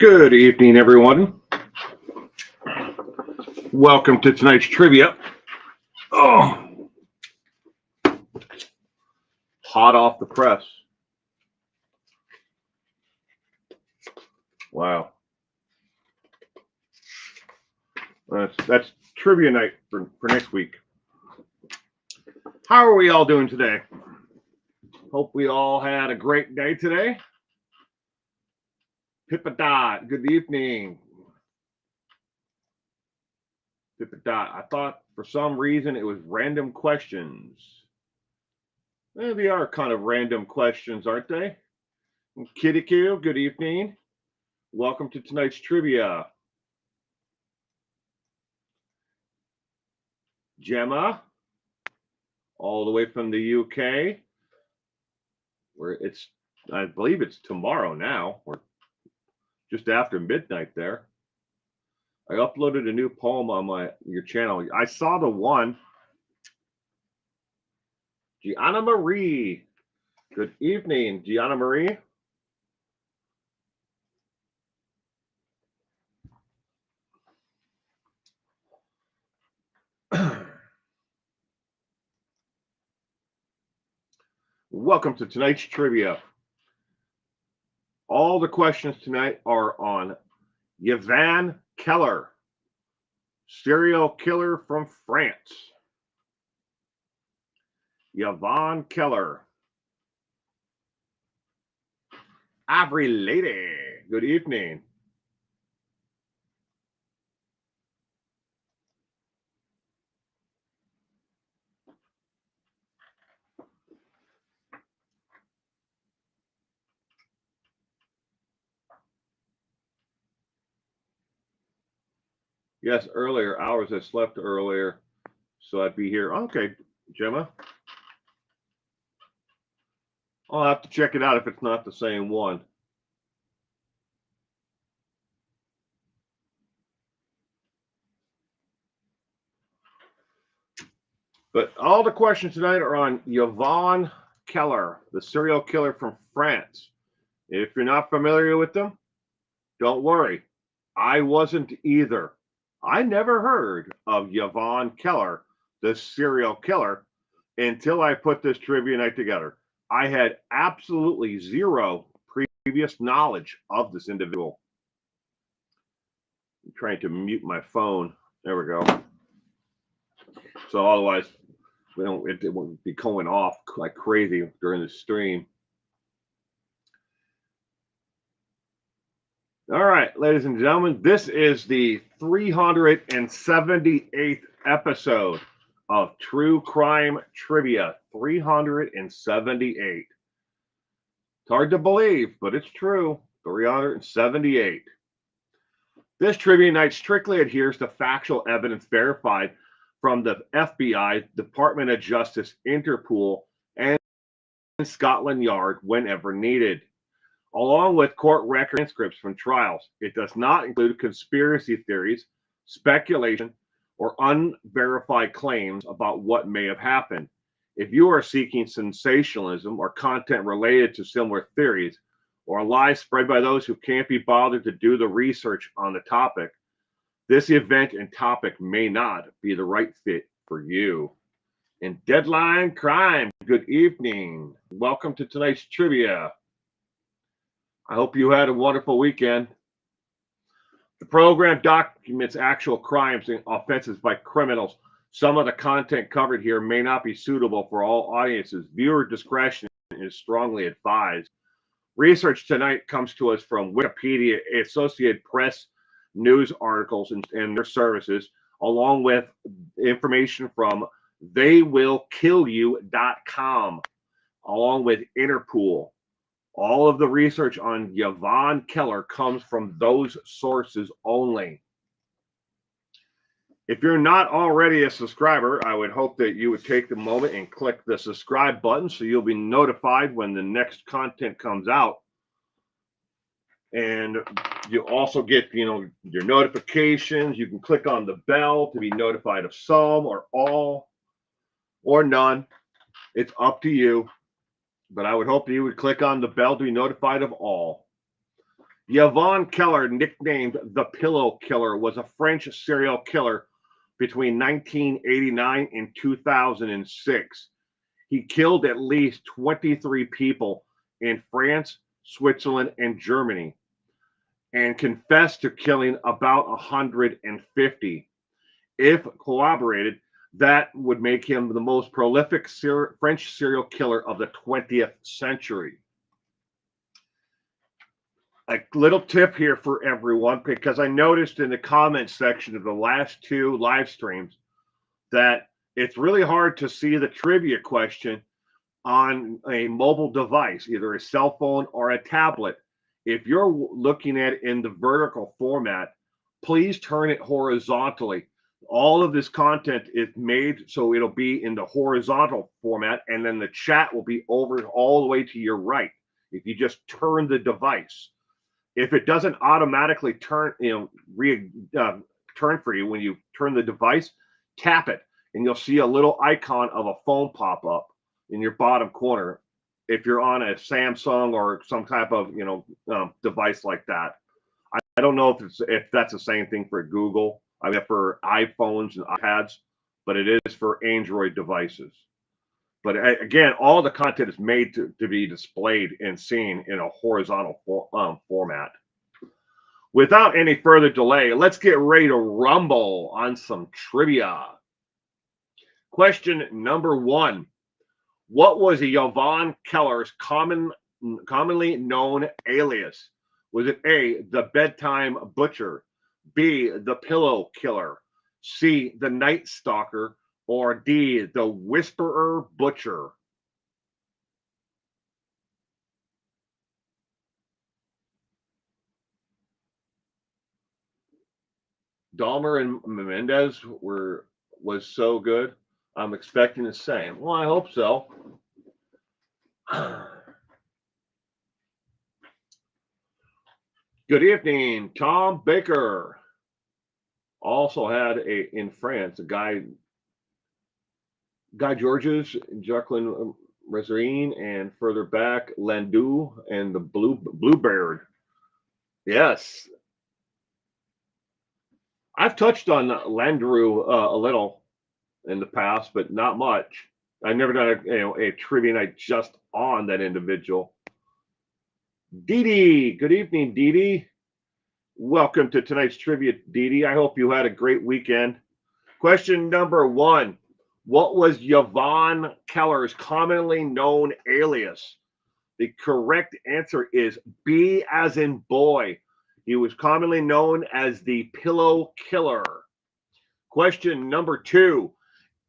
Good evening, everyone. Welcome to tonight's trivia. Oh, hot off the press. Wow. That's trivia night for next week. How are we all doing today? Hope we all had a great day today. Pippa Dot, good evening. Pippa Dot, I thought for some reason it was random questions. They are kind of random questions, aren't they? Kitty Q, good evening. Welcome to tonight's trivia. Gemma, all the way from the UK, where I believe it's tomorrow now, or just after midnight there. I uploaded a new poem on your channel. I saw the one. Gianna Marie. Good evening, Gianna Marie. Welcome to tonight's trivia. All the questions tonight are on Yvan Keller, serial killer from France. Yvan Keller. Every lady, good evening. Yes, earlier hours. I slept earlier, so I'd be here. Okay, Gemma. I'll have to check it out if it's not the same one. But all the questions tonight are on Yvan Keller, the serial killer from France. If you're not familiar with them, don't worry. I wasn't either. I never heard of Yvan Keller, the serial killer, until I put this trivia night together. I had absolutely zero previous knowledge of this individual. I'm trying to mute my phone. There we go. So otherwise, it won't be going off like crazy during the stream. All right, ladies and gentlemen, this is the 378th episode of True Crime Trivia. 378. It's hard to believe, but it's true. 378. This trivia night strictly adheres to factual evidence verified from the FBI, Department of Justice, Interpol, and Scotland Yard whenever needed, along with court record transcripts from trials. It does not include conspiracy theories, speculation, or unverified claims about what may have happened. If you are seeking sensationalism or content related to similar theories, or lies spread by those who can't be bothered to do the research on the topic, this event and topic may not be the right fit for you. And Deadline Crime, good evening. Welcome to tonight's trivia. I hope you had a wonderful weekend. The program documents actual crimes and offenses by criminals. Some of the content covered here may not be suitable for all audiences. Viewer discretion is strongly advised. Research tonight comes to us from Wikipedia, Associated Press, news articles, and their services, along with information from theywillkillyou.com, along with Interpol. All of the research on Yvan Keller comes from those sources only. If you're not already a subscriber, I would hope that you would take the moment and click the subscribe button so you'll be notified when the next content comes out. And you also get, your notifications. You can click on the bell to be notified of some or all or none. It's up to you. But I would hope that you would click on the bell to be notified of all. Yvan Keller, nicknamed the Pillow Killer, was a French serial killer between 1989 and 2006. He killed at least 23 people in France, Switzerland, and Germany, and confessed to killing about 150. If corroborated, that would make him the most prolific French serial killer of the 20th century. A little tip here for everyone, because I noticed in the comments section of the last two live streams that it's really hard to see the trivia question on a mobile device, either a cell phone or a tablet. If you're looking at it in the vertical format, please turn it horizontally. All of this content is made so it'll be in the horizontal format, and then the chat will be over all the way to your right if you just turn the device. If it doesn't automatically turn, turn for you when you turn the device, tap it, and you'll see a little icon of a phone pop up in your bottom corner if you're on a Samsung or some type of device like that. I don't know if that's the same thing for Google. I mean, for iPhones and iPads, but it is for Android devices. But again, all the content is made to be displayed and seen in a horizontal format. Without any further delay, let's get ready to rumble on some trivia. Question number 1. What was Yvan Keller's commonly known alias? Was it A, the bedtime butcher, B, the pillow killer, C, the night stalker, or D, the whisperer butcher? Dahmer and Menendez was so good. I'm expecting the same. Well, I hope so. Good evening, Tom Baker. Also had in France a Guy Georges, Jacqueline Rezarine, and further back Landau and the Bluebird. Yes, I've touched on Landru a little in the past, but not much. I've never done a trivia night just on that individual. Dee Dee, good evening, Dee Dee. Welcome to tonight's trivia, Dee Dee. I hope you had a great weekend. Question number 1. What was Yvan Keller's commonly known alias? The correct answer is B as in boy. He was commonly known as the Pillow Killer. Question number 2.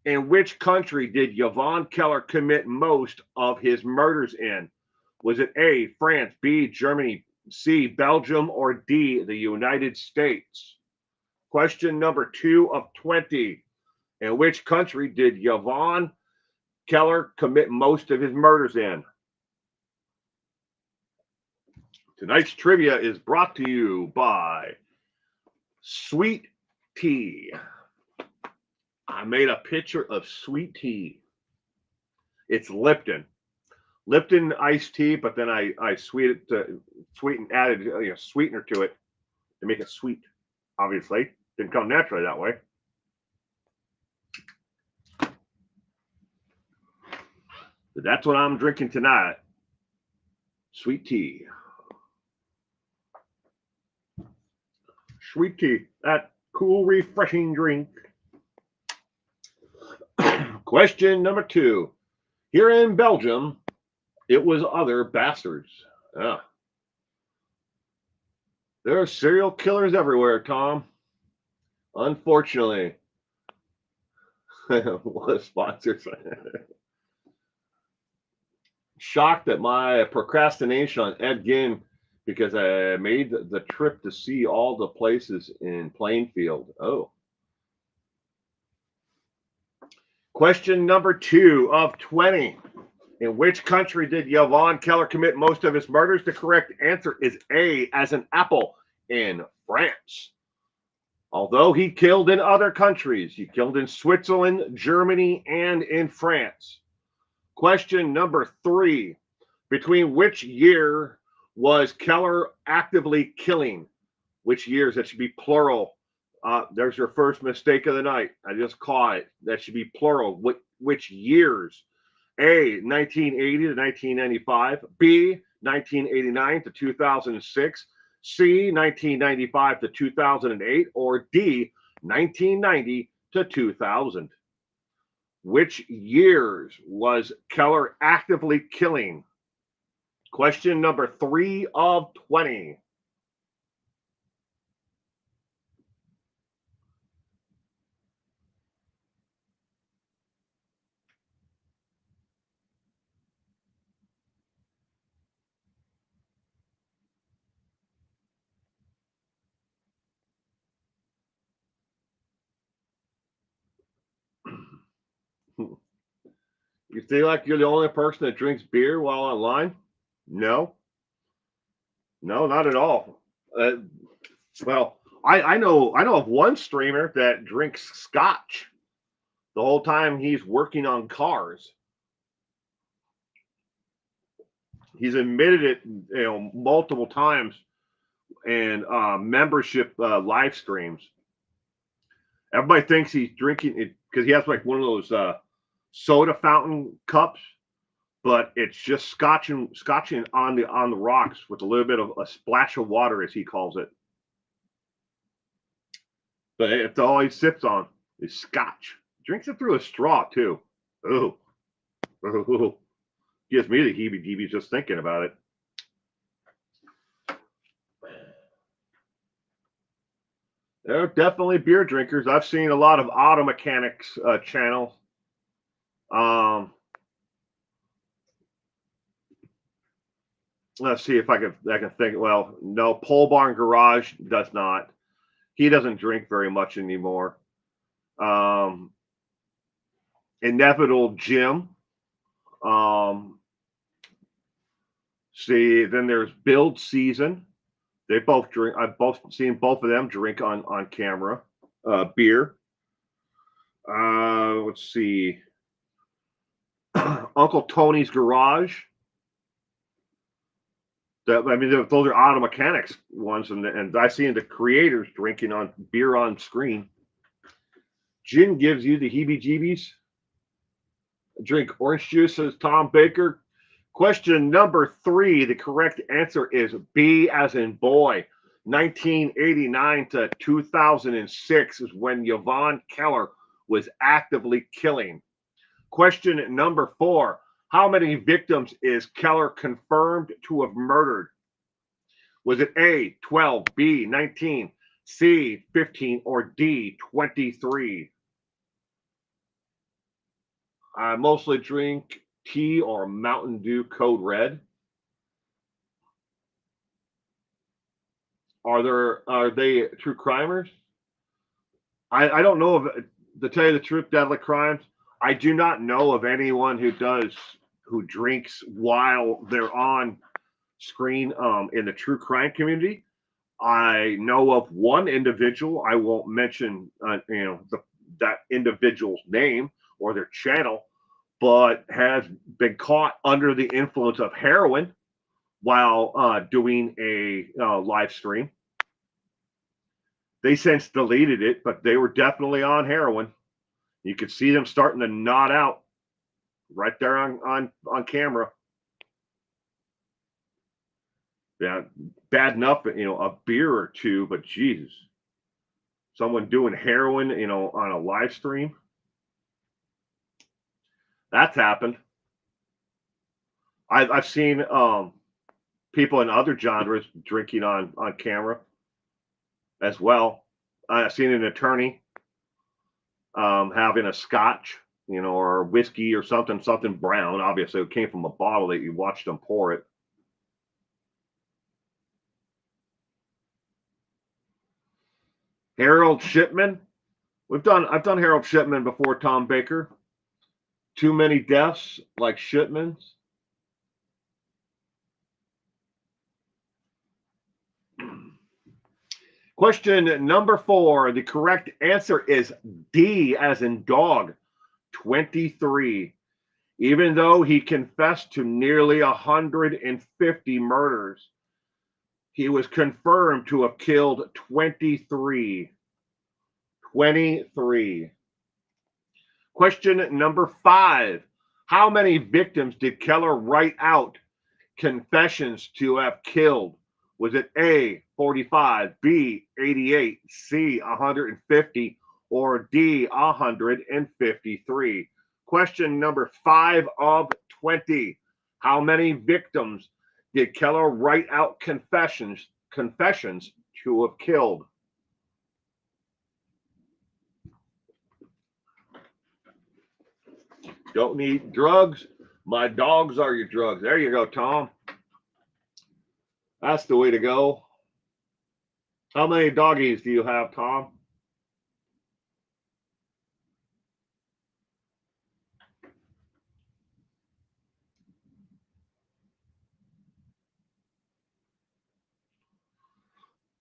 In which country did Yvan Keller commit most of his murders in? Was it A, France, B, Germany, C, Belgium, or D, the United States? Question number 2 of 20. In which country did Yvan Keller commit most of his murders in? Tonight's trivia is brought to you by Sweet Tea. I made a picture of sweet tea. It's Lipton iced tea, but then I added sweetener to it to make it sweet. Obviously, didn't come naturally that way. But that's what I'm drinking tonight. Sweet tea. Sweet tea. That cool, refreshing drink. Question number 2. Here in Belgium, it was other bastards. There are serial killers everywhere, Tom. Unfortunately. What a sponsor. Shocked at my procrastination on Ed Gein because I made the trip to see all the places in Plainfield. Oh. Question number 2 of 20. In which country did Yvan Keller commit most of his murders? The correct answer is A, as an apple, in France. Although he killed in other countries, he killed in Switzerland, Germany, and in France. Question number 3. Between which year Was Keller actively killing? Which years? That should be plural. There's your first mistake of the night. I just caught it. That should be plural. Which years? A, 1980 to 1995. B, 1989 to 2006. C, 1995 to 2008. Or D, 1990 to 2000. Which years was Keller actively killing? Question number 3 of 20. You feel like you're the only person that drinks beer while online? No, no, not at all. Uh, well, I know of one streamer that drinks scotch the whole time he's working on cars. He's admitted it, multiple times in membership live streams. Everybody thinks he's drinking it because he has like one of those soda fountain cups, but it's just scotching on the rocks with a little bit of a splash of water, as he calls it. But it's all he sips on is scotch. Drinks it through a straw too. Ooh, ooh. Gives me the heebie-jeebies just thinking about it. They're definitely beer drinkers. I've seen a lot of auto mechanics channels. Let's see if I can think. Well, no, Pole Barn Garage does not. He doesn't drink very much anymore. Inevitable Jim. See, then there's Build Season. They both drink. I've both seen both of them drink on camera. Beer. Let's see. Uncle Tony's Garage. Those are auto mechanics ones, and I've seen the creators drinking on beer on screen. Gin gives you the heebie-jeebies. Drink orange juice, says Tom Baker. Question number 3. The correct answer is B as in boy. 1989 to 2006 is when Yvan Keller was actively killing. Question number 4. How many victims is Keller confirmed to have murdered? Was it A, 12, B, 19, C, 15, or D, 23? I mostly drink tea or Mountain Dew Code Red. Are they true crimers? I don't know of, to tell you the truth, Deadly Crimes. I do not know of anyone who drinks while they're on screen in the true crime community. I know of one individual. I won't mention that individual's name or their channel, but has been caught under the influence of heroin while doing a live stream. They since deleted it, but they were definitely on heroin. You could see them starting to nod out right there on camera. Yeah, bad enough, a beer or two, but Jesus, someone doing heroin, on a live stream. That's happened. I've seen people in other genres drinking on camera as well. I've seen an attorney having a scotch, or whiskey or something brown. Obviously, it came from a bottle that you watched them pour it. Harold Shipman. I've done Harold Shipman before, Tom Baker. Too many deaths like Shipman's. Question number 4. The correct answer is D as in dog, 23. Even though he confessed to nearly 150 murders, He was confirmed to have killed 23. 23. Question number 5. How many victims did Keller write out confessions to have killed? Was it A, 45, B, 88, C, 150, or D, 153? Question number 5 of 20. How many victims did Keller write out confessions to have killed? Don't need drugs. My dogs are your drugs. There you go, Tom. That's the way to go. How many doggies do you have, Tom?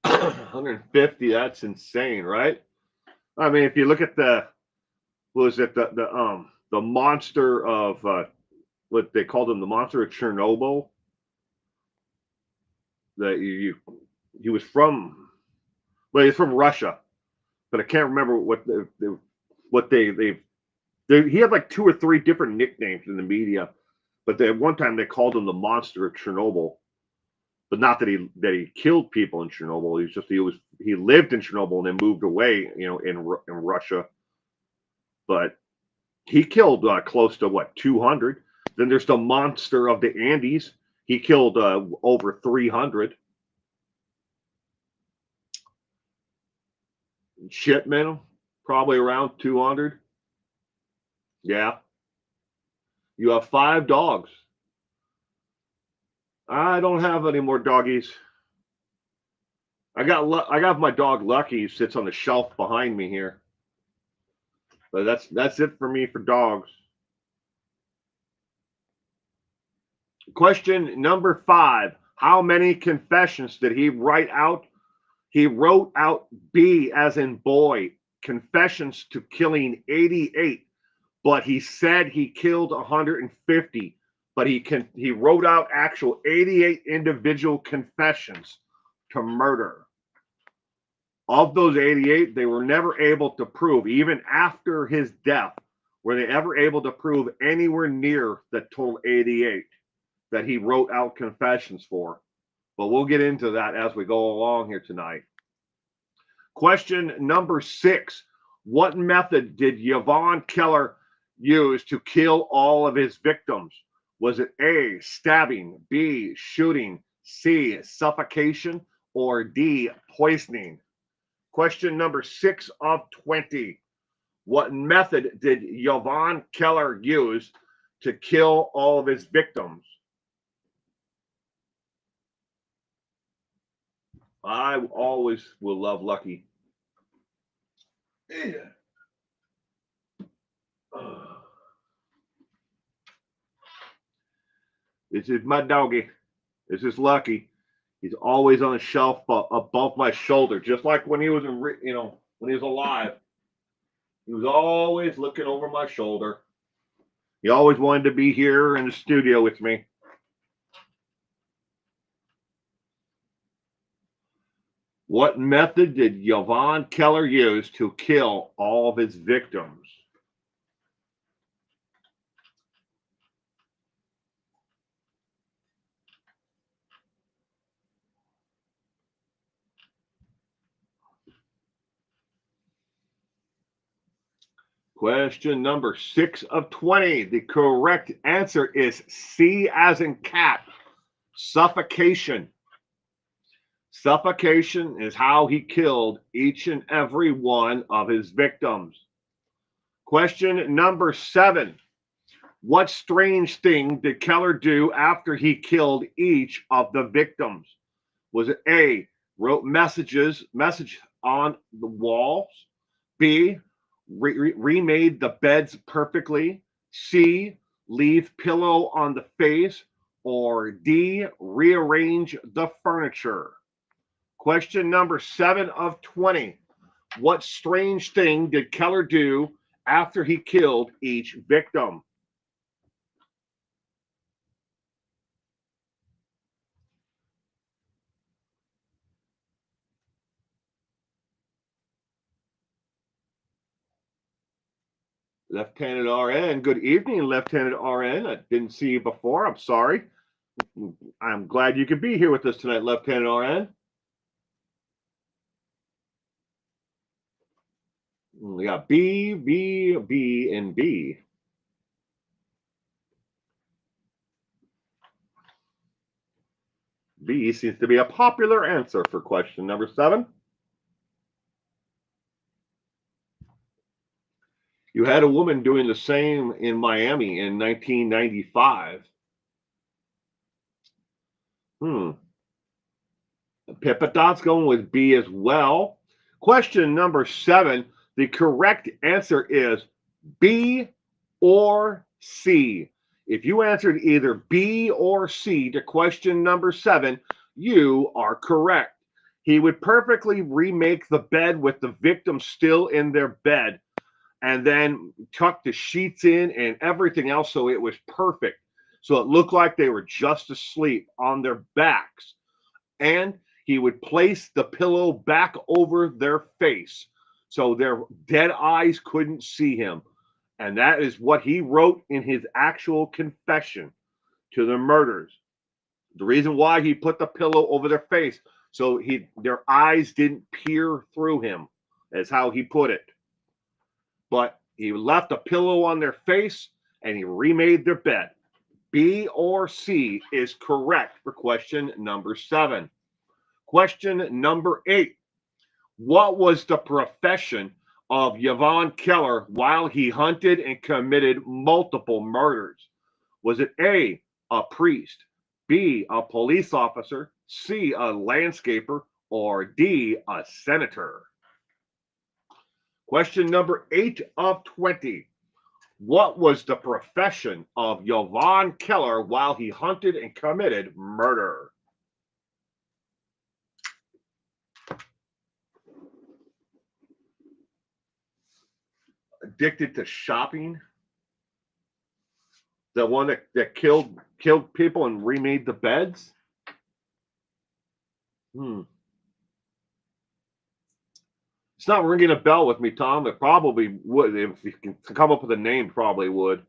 $150. That's insane, right? I mean, if you look at the the monster of what they called him, the monster of Chernobyl. That he was from, well, he's from Russia, but I can't remember what he had like 2 or 3 different nicknames in the media, but at one time they called him the monster of Chernobyl. But not that he killed people in Chernobyl. He lived in Chernobyl and then moved away, in Russia. But he killed close to 200. Then there's the monster of the Andes. He killed over 300. Shipman, probably around 200. Yeah. You have 5 dogs. I don't have any more doggies. I got my dog Lucky, who sits on the shelf behind me here. But that's it for me for dogs. Question number 5. How many confessions did he write out? He wrote out B as in boy, confessions to killing 88, but he said he killed 150. But he wrote out actual 88 individual confessions to murder. Of those 88, they were never able to prove, even after his death, were they ever able to prove anywhere near the total 88 that he wrote out confessions for. But we'll get into that as we go along here tonight. Question number 6. What method did Yvan Keller use to kill all of his victims? Was it A, stabbing, B, shooting, C, suffocation, or D, poisoning? Question number 6 of 20. What method did Yvan Keller use to kill all of his victims? I always will love Lucky. Yeah. This is my doggy. This is Lucky. He's always on a shelf above my shoulder, just like when he was when he was alive. He was always looking over my shoulder. He always wanted to be here in the studio with me. What method did Yvan Keller use to kill all of his victims? Question number 6 of 20. The correct answer is C as in cat. Suffocation. Suffocation is how he killed each and every one of his victims. Question number 7. What strange thing did Keller do after he killed each of the victims? Was it A, wrote message on the walls, B, remade the beds perfectly, C, leave pillow on the face, or D, rearrange the furniture? Question number 7 of 20. What strange thing did Keller do after he killed each victim? Lieutenant RN. Good evening, Lieutenant RN. I didn't see you before. I'm sorry. I'm glad you could be here with us tonight, Lieutenant RN. We got B, B, B, and B. B seems to be a popular answer for question number 7. You had a woman doing the same in Miami in 1995. Pippa Dot's going with B as well. Question number 7. The correct answer is B or C. If you answered either B or C to question number 7, you are correct. He would perfectly remake the bed with the victim still in their bed and then tuck the sheets in and everything else so it was perfect. So it looked like they were just asleep on their backs. And he would place the pillow back over their face so their dead eyes couldn't see him. And that is what he wrote in his actual confession to the murders. The reason why he put the pillow over their face so their eyes didn't peer through him, is how he put it. But he left a pillow on their face and he remade their bed. B or C is correct for question number 7. Question number 8. What was the profession of Yvan Keller while he hunted and committed multiple murders? Was it A, a priest, B, a police officer, C, a landscaper, or D, a senator? Question number 8 of 20. What was the profession of Yvan Keller while he hunted and committed murder? Addicted to shopping? The one that killed people and remade the beds? It's not ringing a bell with me, Tom. It probably would. If you can come up with a name, probably would.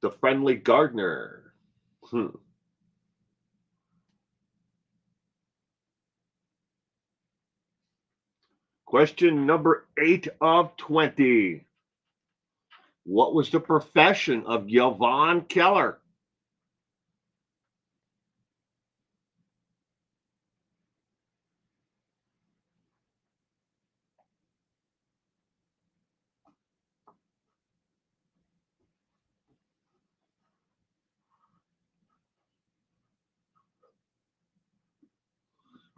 The Friendly Gardener. Question number 8 of 20. What was the profession of Yvan Keller?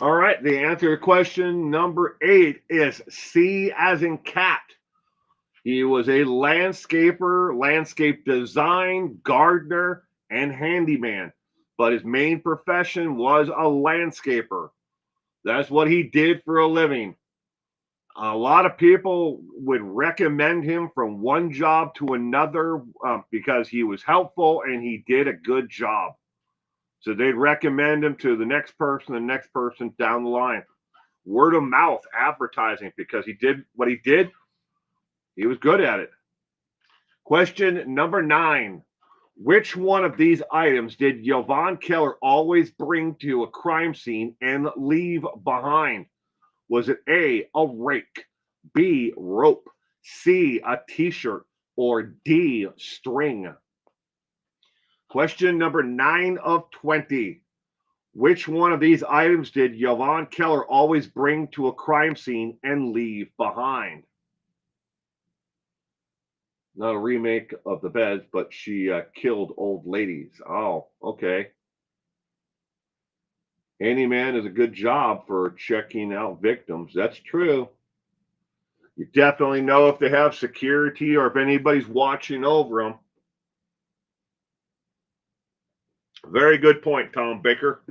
All right, the answer to question number 8 is C as in cat. He was a landscaper, landscape design, gardener, and handyman. But his main profession was a landscaper. That's what he did for a living. A lot of people would recommend him from one job to another because he was helpful and he did a good job. So they'd recommend him to the next person down the line. Word of mouth advertising, because he did what he did. He was good at it. Question number 9. Which one of these items did Yvan Keller always bring to a crime scene and leave behind? Was it A, a rake, B, rope, C, a t-shirt, or D, string? Question number 9 of 20. Which one of these items did Yvan Keller always bring to a crime scene and leave behind? Not a remake of the beds, but she killed old ladies. Oh, okay. Handyman is a good job for checking out victims. That's true. You definitely know if they have security or if anybody's watching over them. Very good point, Tom Baker.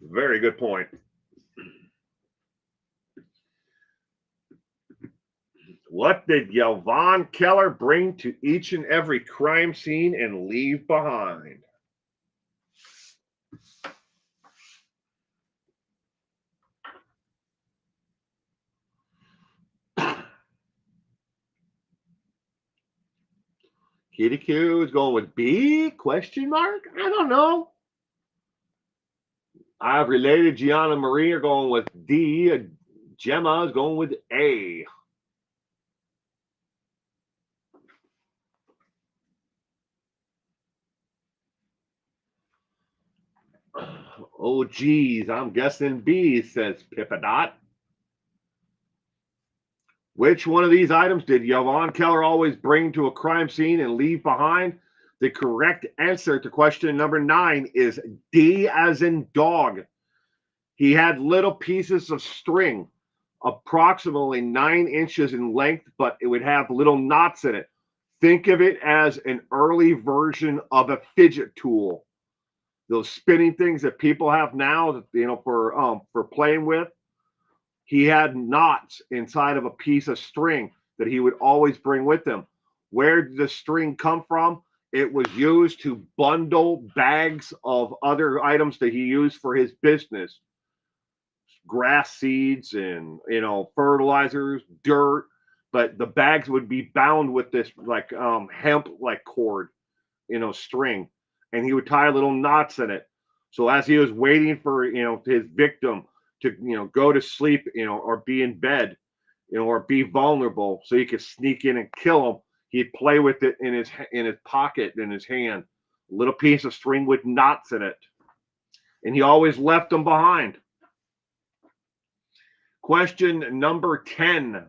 Very good point. What did Yvan Keller bring to each and every crime scene and leave behind? Kitty Q is going with B? Question mark? I don't know. I've related Gianna Marie are going with D. Gemma is going with A. Oh, geez, I'm guessing B, says Pippadot. Which one of these items did Yvan Keller always bring to a crime scene and leave behind? The correct answer to question number 9 is D as in dog. He had little pieces of string, approximately 9 inches in length, but it would have little knots in it. Think of it as an early version of a fidget tool. Those spinning things that people have now, for playing with. He had knots inside of a piece of string that he would always bring with him. Where did the string come from? It was used to bundle bags of other items that he used for his business. Grass seeds and, fertilizers, dirt, but the bags would be bound with this like hemp like cord, string, and he would tie little knots in it. So as he was waiting for, his victim to, go to sleep, or be in bed, or be vulnerable, so he could sneak in and kill him, he'd play with it in his pocket, in his hand, a little piece of string with knots in it, and he always left them behind. Question number 10.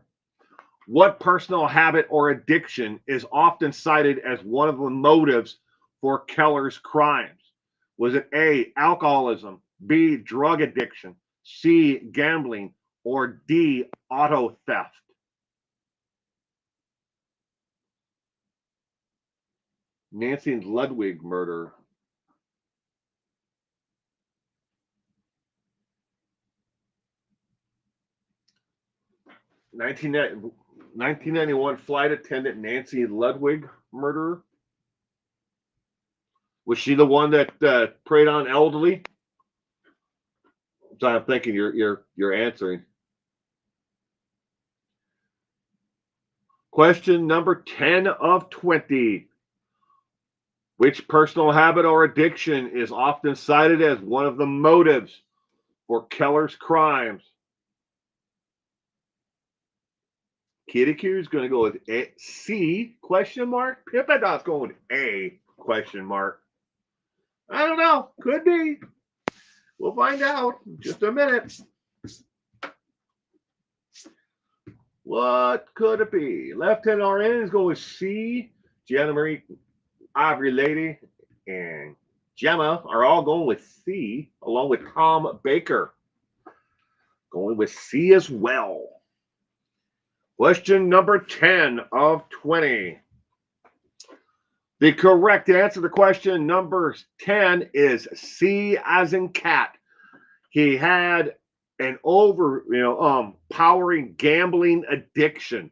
What personal habit or addiction is often cited as one of the motives for Keller's crimes? Was it A, alcoholism, B, drug addiction, C, gambling, or D, auto theft? Nancy Ludwig murder. Nineteen 1991 flight attendant Nancy Ludwig murderer. Was she the one that preyed on elderly? So I'm thinking you're answering. Question number 10 of 20. Which personal habit or addiction is often cited as one of the motives for Keller's crimes? Kitty Q is going to go with A, C, question mark. Pippadot's going with A, question mark. I don't know. Could be. We'll find out in just a minute. What could it be? Left-hand RN is going with C. Gianna Marie, Ivory Lady, and Gemma are all going with C, along with Tom Baker. Going with C as well. Question number 10 of 20. The correct answer to question number 10 is C as in cat. He had an powering gambling addiction.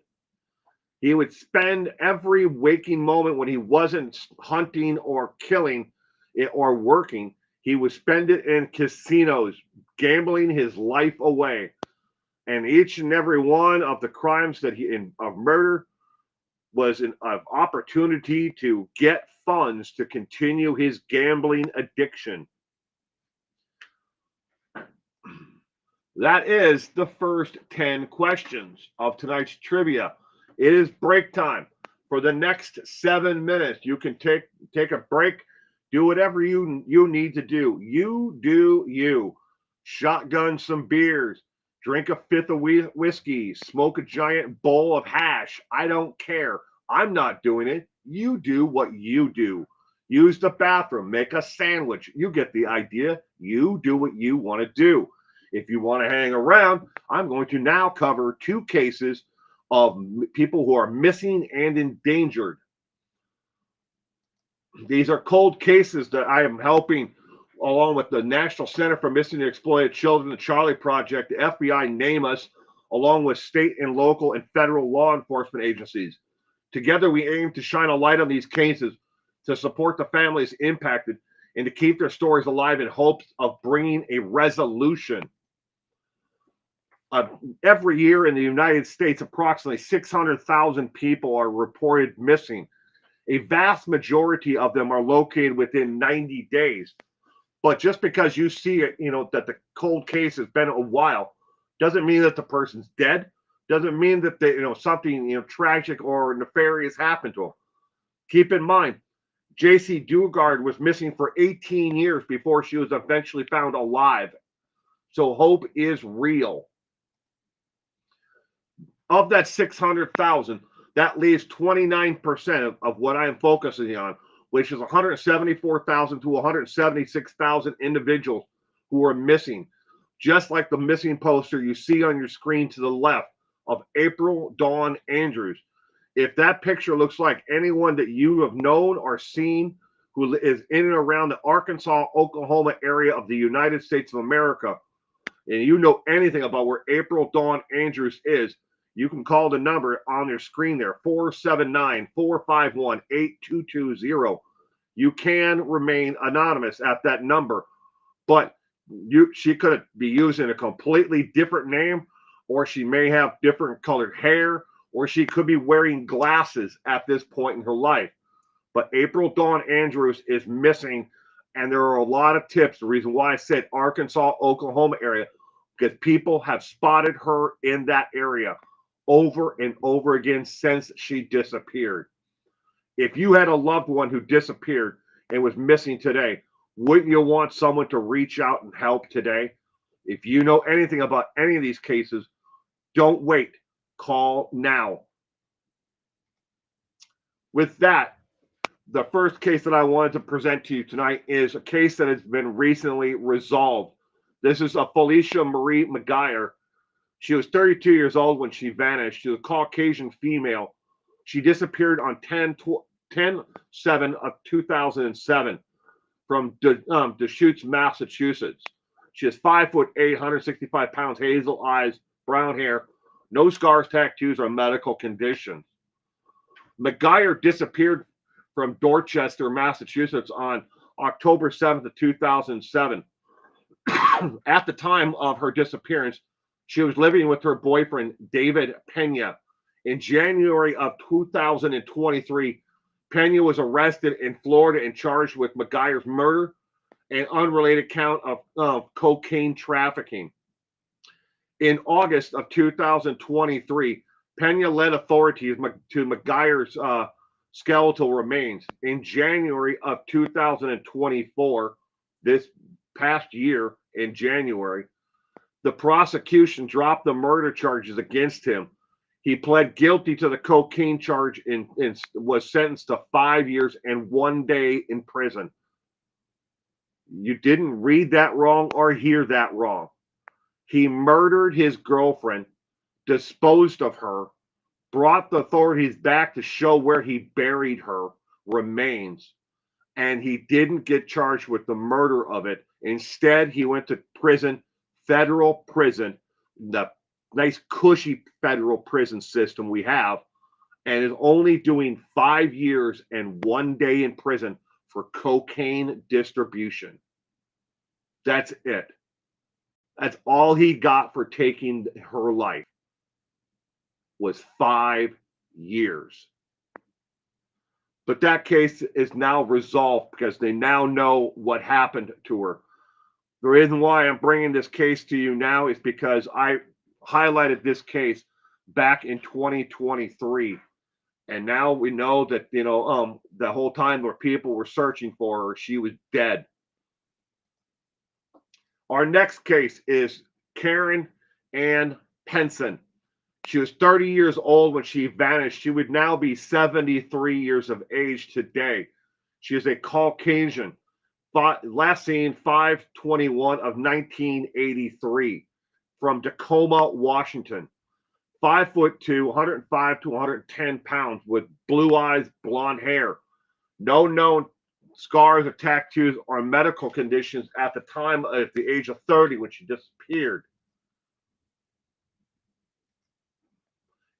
He would spend every waking moment when he wasn't hunting or killing or working, he would spend it in casinos, gambling his life away. And each and every one of the crimes that of murder was an opportunity to get funds to continue his gambling addiction. That is the first 10 questions of tonight's trivia. It is break time. For the next 7 minutes, you can take a break, do whatever you need to do. You do you. Shotgun some beers, drink a fifth of whiskey, smoke a giant bowl of hash. I don't care. I'm not doing it. You do what you do. Use the bathroom, make a sandwich. You get the idea. You do what you want to do. If you want to hang around, I'm going to now cover 2 cases of people who are missing and endangered. These are cold cases that I am helping, along with the National Center for Missing and Exploited Children, the Charlie Project, the FBI, name us, along with state and local and federal law enforcement agencies. Together, we aim to shine a light on these cases, to support the families impacted, and to keep their stories alive in hopes of bringing a resolution. Every year in the United States, approximately 600,000 people are reported missing. A vast majority of them are located within 90 days. But just because you see it, that the cold case has been a while, doesn't mean that the person's dead. Doesn't mean that something tragic or nefarious happened to them. Keep in mind, J.C. Dugard was missing for 18 years before she was eventually found alive. So hope is real. Of that 600,000, that leaves 29% of what I am focusing on, which is 174,000 to 176,000 individuals who are missing. Just like the missing poster you see on your screen to the left of April Dawn Andrews. If that picture looks like anyone that you have known or seen who is in and around the Arkansas, Oklahoma area of the United States of America, and you know anything about where April Dawn Andrews is, you can call the number on your screen there, 479-451-8220. You can remain anonymous at that number, but she could be using a completely different name, or she may have different colored hair, or she could be wearing glasses at this point in her life. But April Dawn Andrews is missing, and there are a lot of tips. The reason why I said Arkansas, Oklahoma area, because people have spotted her in that area over and over again since she disappeared. If you had a loved one who disappeared and was missing today, wouldn't you want someone to reach out and help today? If you know anything about any of these cases, don't wait. Call now. With that, the first case that I wanted to present to you tonight is a case that has been recently resolved. This is a Felicia Marie McGuire. She was 32 years old when she vanished. She was a Caucasian female. She disappeared on 10/7 of 2007 from Deschutes, Massachusetts. She is 5'8", 165 pounds, hazel eyes, brown hair, no scars, tattoos, or medical conditions. McGuire disappeared from Dorchester, Massachusetts on October 7th of 2007. At the time of her disappearance, she was living with her boyfriend, David Pena. In January of 2023, Pena was arrested in Florida and charged with McGuire's murder and unrelated count of cocaine trafficking. In August of 2023, Pena led authorities to McGuire's skeletal remains. In January of 2024, this past year in January, the prosecution dropped the murder charges against him. He pled guilty to the cocaine charge and was sentenced to 5 years and 1 day in prison. You didn't read that wrong or hear that wrong. He murdered his girlfriend, disposed of her, brought the authorities back to show where he buried her remains, and he didn't get charged with the murder of it. Instead, he went to prison, federal prison, the nice cushy federal prison system we have, and is only doing 5 years and 1 day in prison for cocaine distribution. That's it. That's all he got for taking her life, was 5 years. But that case is now resolved because they now know what happened to her. The reason why I'm bringing this case to you now is because I highlighted this case back in 2023. And now we know that, the whole time where people were searching for her, she was dead. Our next case is Karen Ann Penson. She was 30 years old when she vanished. She would now be 73 years of age today. She is a Caucasian. Last seen 5/21 of 1983 from Tacoma, Washington. 5'2", 105 to 110 pounds with blue eyes, blonde hair. No known scars or tattoos or medical conditions at the time at the age of 30 when she disappeared.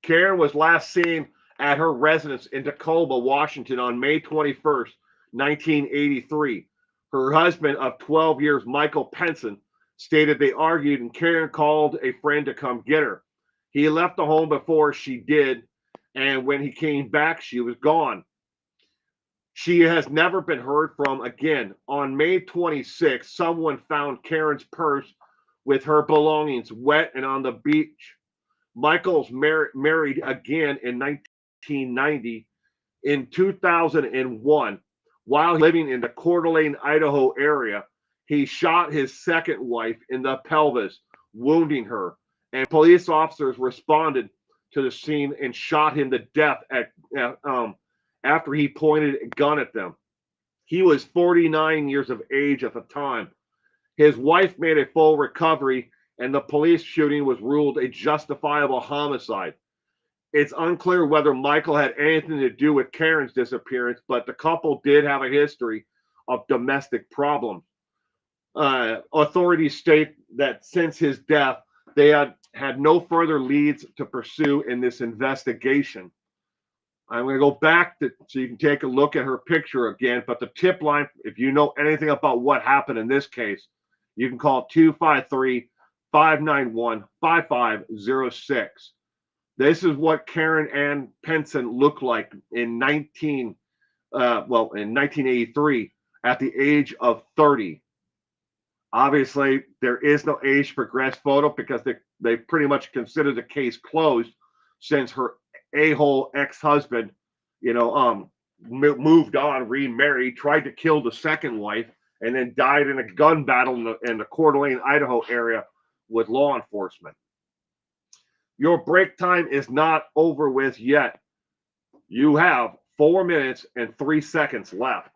Karen was last seen at her residence in Tacoma, Washington on May 21st, 1983. Her husband of 12 years, Michael Penson, stated they argued and Karen called a friend to come get her. He left the home before she did, and when he came back, she was gone. She has never been heard from again. On May 26th, someone found Karen's purse with her belongings wet and on the beach. Michael's married again in 1990. In 2001, while living in the Coeur d'Alene, Idaho area, he shot his second wife in the pelvis, wounding her. And police officers responded to the scene and shot him to death after he pointed a gun at them. He was 49 years of age at the time. His wife made a full recovery, and the police shooting was ruled a justifiable homicide. It's unclear whether Michael had anything to do with Karen's disappearance, but the couple did have a history of domestic problems. Authorities state that since his death, they had no further leads to pursue in this investigation. I'm going to go back so you can take a look at her picture again. But the tip line, if you know anything about what happened in this case, you can call 253 591 5506. This is what Karen Ann Penson looked like in 1983 at the age of 30. Obviously, there is no age progressed photo because they pretty much consider the case closed since her a-hole ex-husband, moved on, remarried, tried to kill the second wife, and then died in a gun battle in the Coeur d'Alene, Idaho area with law enforcement. Your break time is not over with yet. You have 4 minutes and 3 seconds left.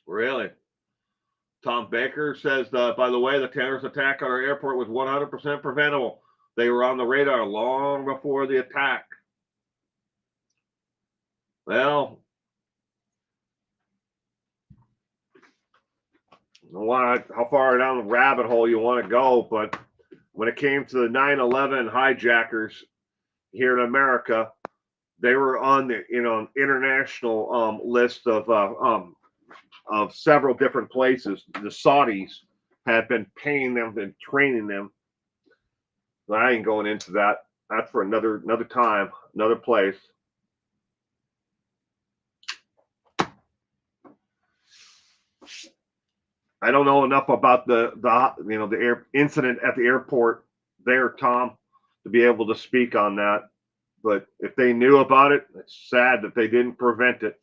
Really? Tom Baker says, by the way, the terrorist attack on our airport was 100% preventable. They were on the radar long before the attack. Well, I don't know how far down the rabbit hole you want to go, but when it came to the 9/11 hijackers here in America, they were on the international list of several different places. The Saudis had been paying them and training them. But I ain't going into that. That's for another time, another place. I don't know enough about the incident at the airport there, Tom, to be able to speak on that. But if they knew about it, it's sad that they didn't prevent it.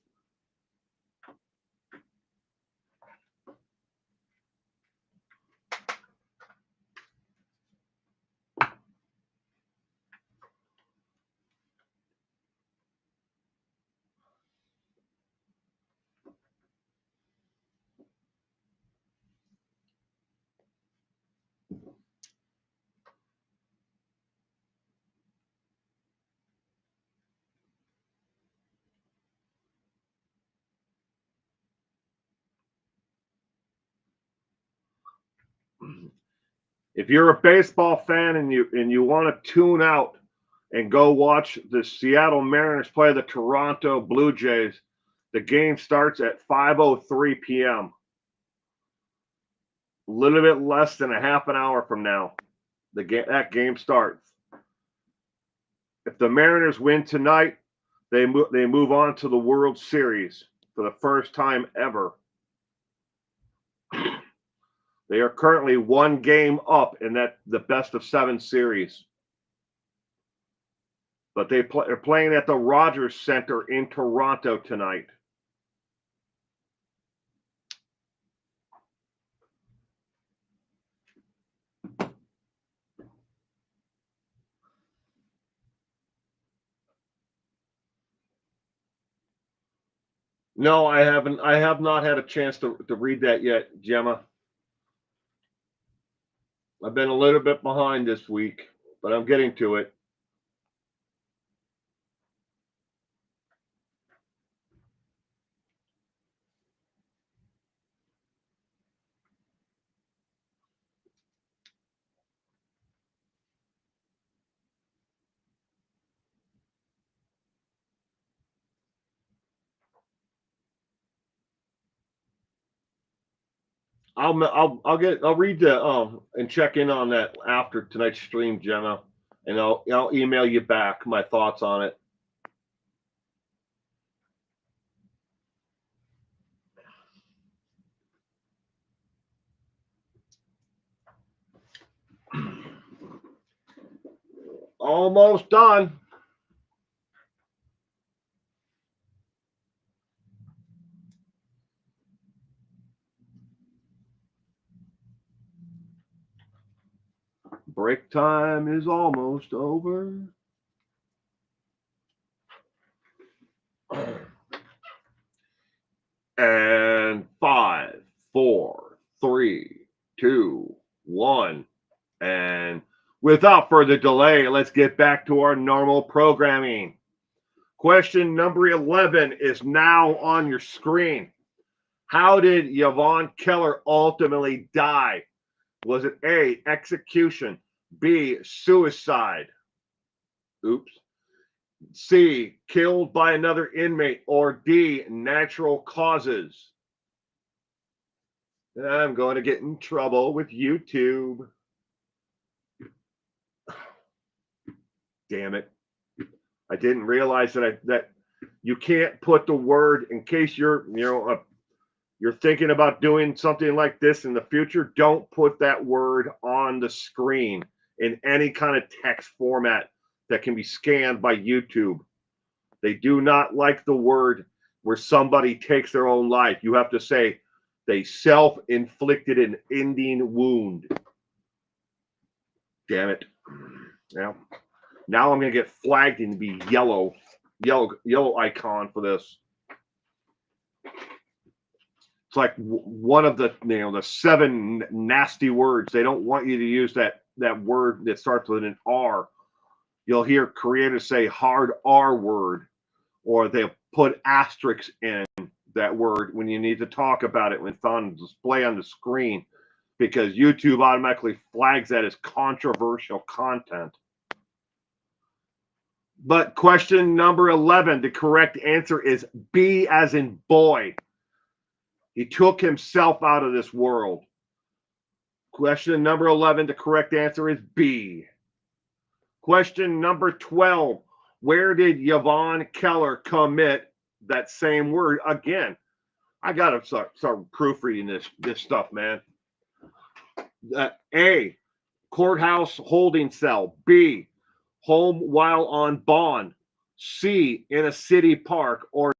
If you're a baseball fan and you want to tune out and go watch the Seattle Mariners play the Toronto Blue Jays, the game starts at 5:03 p.m. A little bit less than a half an hour from now. That game starts. If the Mariners win tonight, they move on to the World Series for the first time ever. They are currently one game up in the best of 7 series. But they're playing at the Rogers Center in Toronto tonight. No, I haven't. I have not had a chance to read that yet, Gemma. I've been a little bit behind this week, but I'm getting to it. I'll read the and check in on that after tonight's stream, Jenna, and I'll email you back my thoughts on it. Almost done. Break time is almost over. And 5, 4, 3, 2, 1. And without further delay, let's get back to our normal programming. Question number 11 is now on your screen. How did Yvan Keller ultimately die? Was it A, execution, B, suicide, oops, C, killed by another inmate, or D, natural causes? I'm going to get in trouble with YouTube. Damn it. I didn't realize that you can't put the word, in case you're thinking about doing something like this in the future, don't put that word on the screen in any kind of text format that can be scanned by YouTube. They do not like the word where somebody takes their own life. You have to say they self-inflicted an ending wound. Damn it. Now I'm going to get flagged and be yellow icon for this. It's like one of the the 7 nasty words. They don't want you to use that word that starts with an R. You'll hear creators say hard R word, or they'll put asterisks in that word when you need to talk about it when it's on display on the screen, because YouTube automatically flags that as controversial content. But question number 11, the correct answer is B as in boy. He took himself out of this world. Question number 11, the correct answer is B. Question number 12, where did Yvan Keller commit that same word? Again, I got to start proofreading this stuff, man. A, courthouse holding cell. B, home while on bond. C, in a city park. Or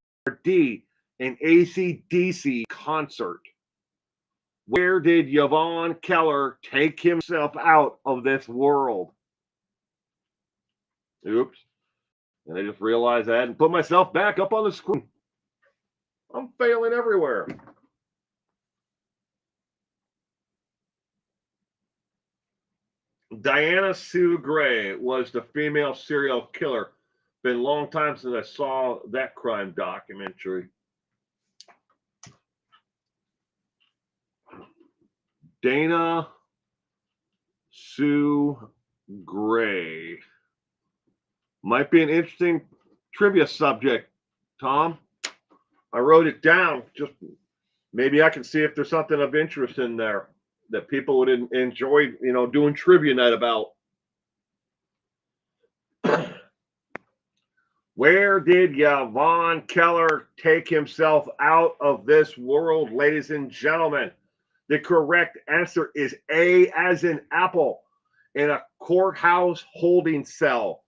D, an AC/DC concert. Where did Yvan Keller take himself out of this world? Oops. And I just realized I hadn't put myself back up on the screen. I'm failing everywhere. Diana Sue Gray was the female serial killer. Been a long time since I saw that crime documentary. Dana Sue Gray. Might be an interesting trivia subject, Tom. I wrote it down. Just maybe I can see if there's something of interest in there that people would enjoy, doing trivia night about. Where did Yvan Keller take himself out of this world, ladies and gentlemen? The correct answer is A as in apple, in a courthouse holding cell.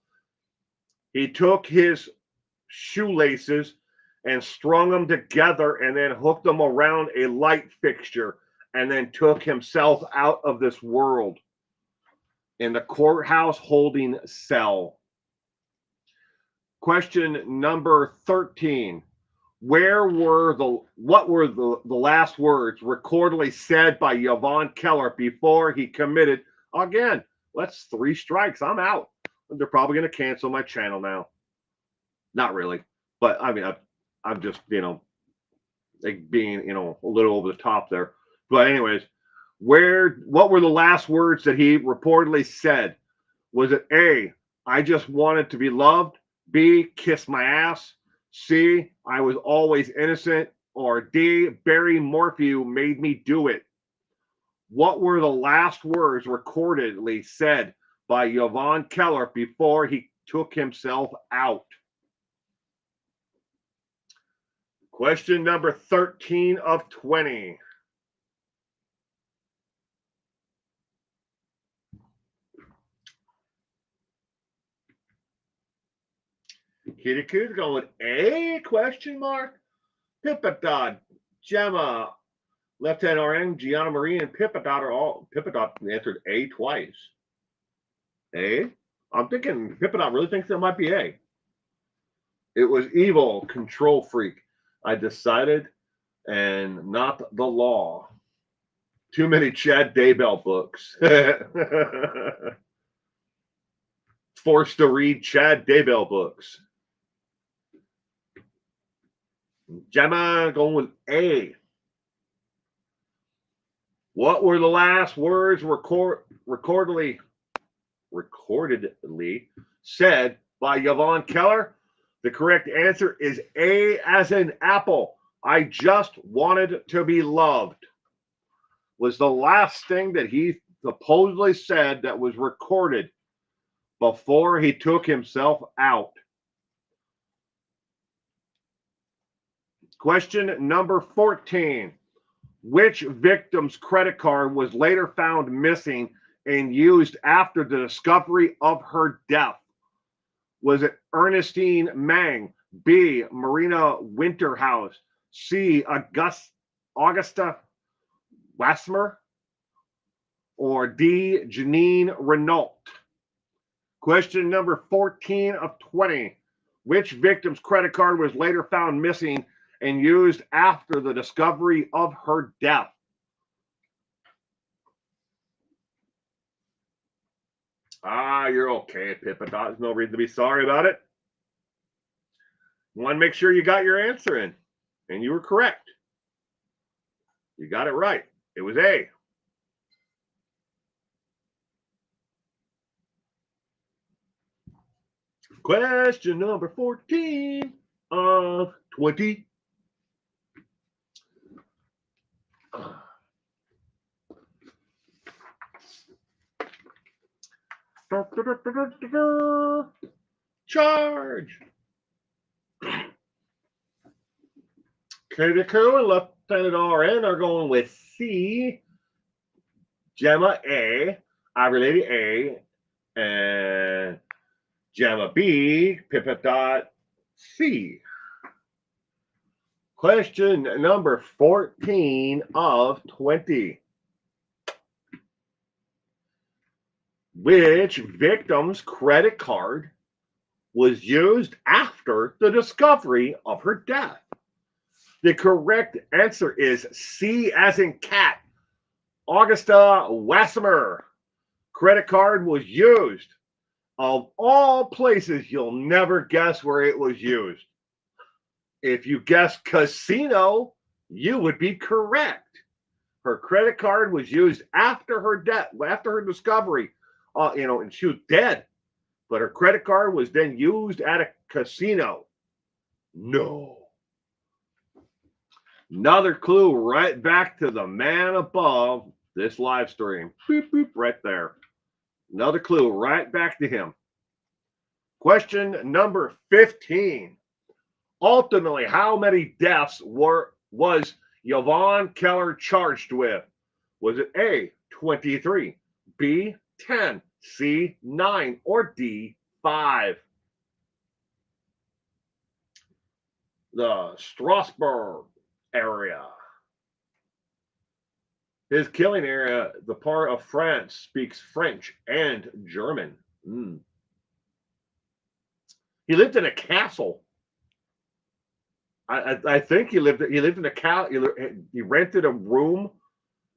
He took his shoelaces and strung them together and then hooked them around a light fixture and then took himself out of this world in the courthouse holding cell. Question number 13. What were the last words recordedly said by Yvan Keller before he committed? Again, that's 3 strikes. I'm out. They're probably going to cancel my channel now. Not really, but I mean, I'm just, like being, a little over the top there. But anyways, what were the last words that he reportedly said? Was it A, I just wanted to be loved? B, kiss my ass? C, I was always innocent? Or D, Barry Morphew made me do it? What were the last words recordedly said by Yvan Keller before he took himself out? Question number 13 of 20. Kitty Coo's going with A, question mark. Pippadot, Gemma, Left-Hand RN, Gianna Marie, and Pippadot are all. Pippadot answered A twice. A? I'm thinking Pippadot really thinks there might be A. It was evil, control freak. I decided, and not the law. Too many Chad Daybell books. Forced to read Chad Daybell books. Gemma going with A. What were the last words recordedly said by Yvan Keller? The correct answer is A as in apple. I just wanted to be loved. Was the last thing that he supposedly said that was recorded before he took himself out. Question number 14. Which victim's credit card was later found missing and used after the discovery of her death? Was it Ernestine Mang, B, Marina Winterhouse, C, Augusta Wassmer, or D, Janine Renault? Question number 14 of 20. Which victim's credit card was later found missing and used after the discovery of her death? You're okay, Pippadot. There's no reason to be sorry about it. You want to make sure you got your answer in, and you were correct. You got it right. It was A. Question number 14 of 20. Charge. Kirikou and Lieutenant RN are going with C. Gemma A. Ivory A. And Gemma B. Pippadot C. Question number 14 of 20. Which victim's credit card was used after the discovery of her death? The correct answer is C as in cat. Augusta Wassmer. Credit card was used. Of all places, you'll never guess where it was used. If you guessed casino, you would be correct. Her credit card was used after her death, after her discovery. And she was dead. But her credit card was then used at a casino. No. Another clue right back to the man above this live stream. Boop, boop, right there. Another clue right back to him. Question number 15. Ultimately, how many deaths was Yvan Keller charged with? Was it A, 23, B, 10, C, 9, or D, 5? The Strasbourg area. His killing area, the part of France, speaks French and German. He lived in a castle. I think he lived in a castle. He rented a room,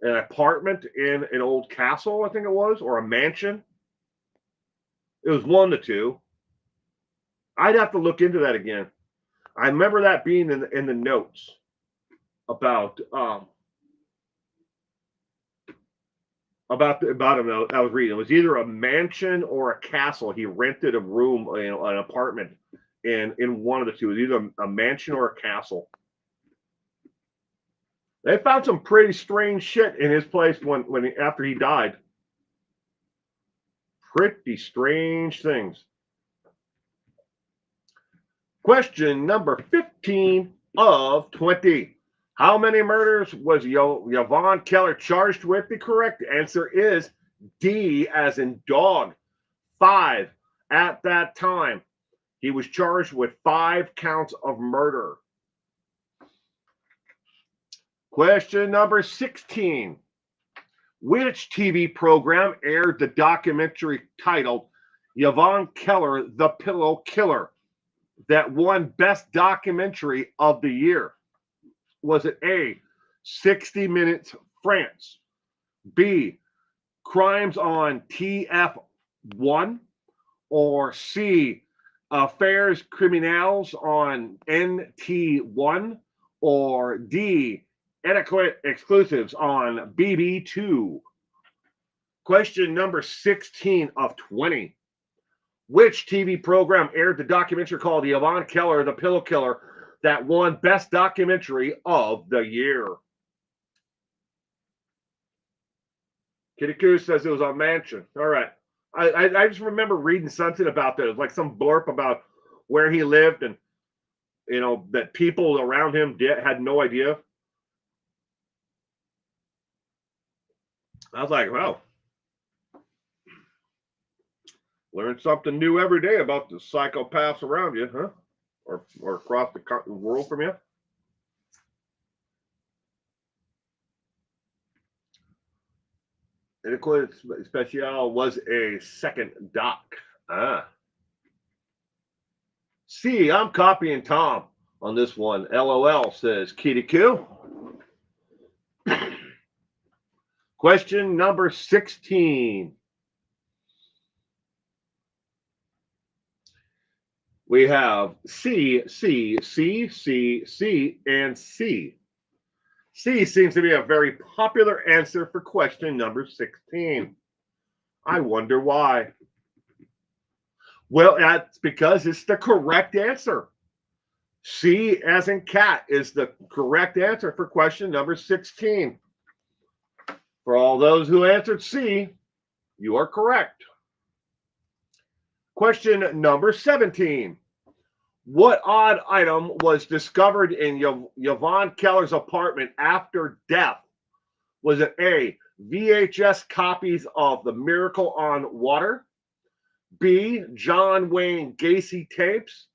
an apartment in an old castle, I think it was, or a mansion. It was one of the two. I'd have to look into that again. I remember that being in the notes about him. I was reading. It was either a mansion or a castle. He rented a room, an apartment in one of the two. It was either a mansion or a castle. They found some pretty strange shit in his place after he died. Pretty strange things. Question number 15 of 20. How many murders was Yvan Keller charged with? The correct answer is D, as in dog. 5. At that time, he was charged with 5 counts of murder. Question number 16. Which TV program aired the documentary titled Yvan Keller, the Pillow Killer, that won Best Documentary of the Year? Was it A, 60 Minutes France, B, Crimes on TF1, or C, Affairs Criminels on NT1, or D, Adequate Exclusives on BB2? Question number 16 of 20. Which TV program aired the documentary called Yvan Keller, the Pillow Killer, that won Best Documentary of the Year? Kitty Coo says it was on Mansion. All right. I just remember reading something about that. It was like some blurb about where he lived and, that people around him had no idea. I was like, wow. Learn something new every day about the psychopaths around you, huh? Or across the world from you. Adequate Special was a second doc. See, I'm copying Tom on this one. LOL, says Kitty Q. Question number 16. We have C, C, C, C, C, and C. C seems to be a very popular answer for question number 16. I wonder why. Well, that's because it's the correct answer. C, as in cat, is the correct answer for question number 16. For all those who answered C, you are correct. Question number 17. What odd item was discovered in Yvan Keller's apartment after death? Was it A, VHS copies of The Miracle on Water, B, John Wayne Gacy tapes,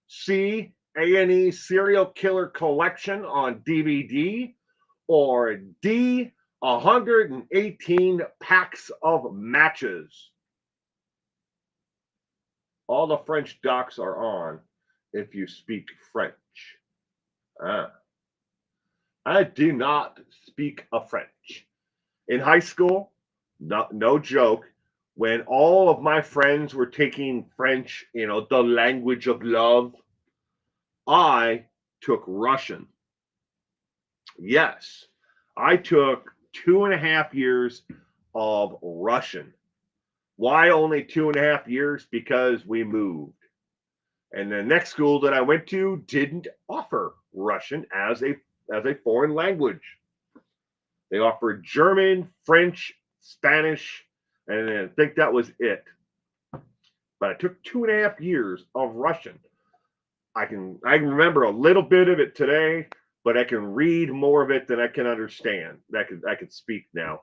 C, A&E serial killer collection on DVD, or D, 118 packs of matches? All the French docs are on if you speak French. I do not speak a French. In high school, no joke, when all of my friends were taking French, the language of love, I took Russian. Yes, I took 2.5 years of Russian. Why only 2.5 years? Because we moved. And the next school that I went to didn't offer Russian as a foreign language. They offered German, French, Spanish, and I think that was it. But I took 2.5 years of Russian. I can remember a little bit of it today, but I can read more of it than I can understand. I could speak now.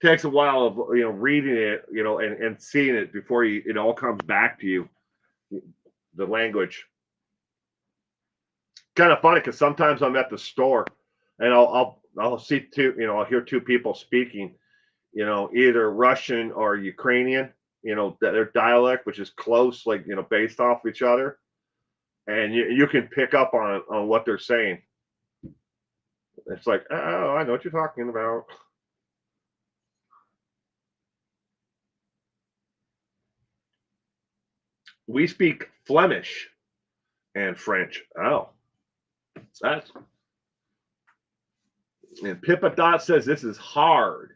It takes a while of reading it, and seeing it before it all comes back to you. The language. Kind of funny because sometimes I'm at the store and I'll see two, I'll hear two people speaking, either Russian or Ukrainian, their dialect, which is close, like, based off each other. And you can pick up on what they're saying. It's like, oh, I know what you're talking about. We speak Flemish and French. Oh, that's. And Pippa Dot says this is hard.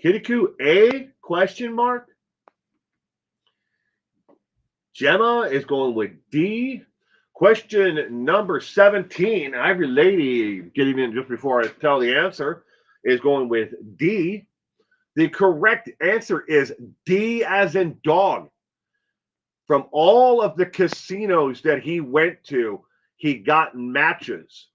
Kitiku A ? Gemma is going with D. Question number 17. Every lady getting in just before I tell the answer is going with D. The correct answer is D as in dog. From all of the casinos that he went to, he got matches.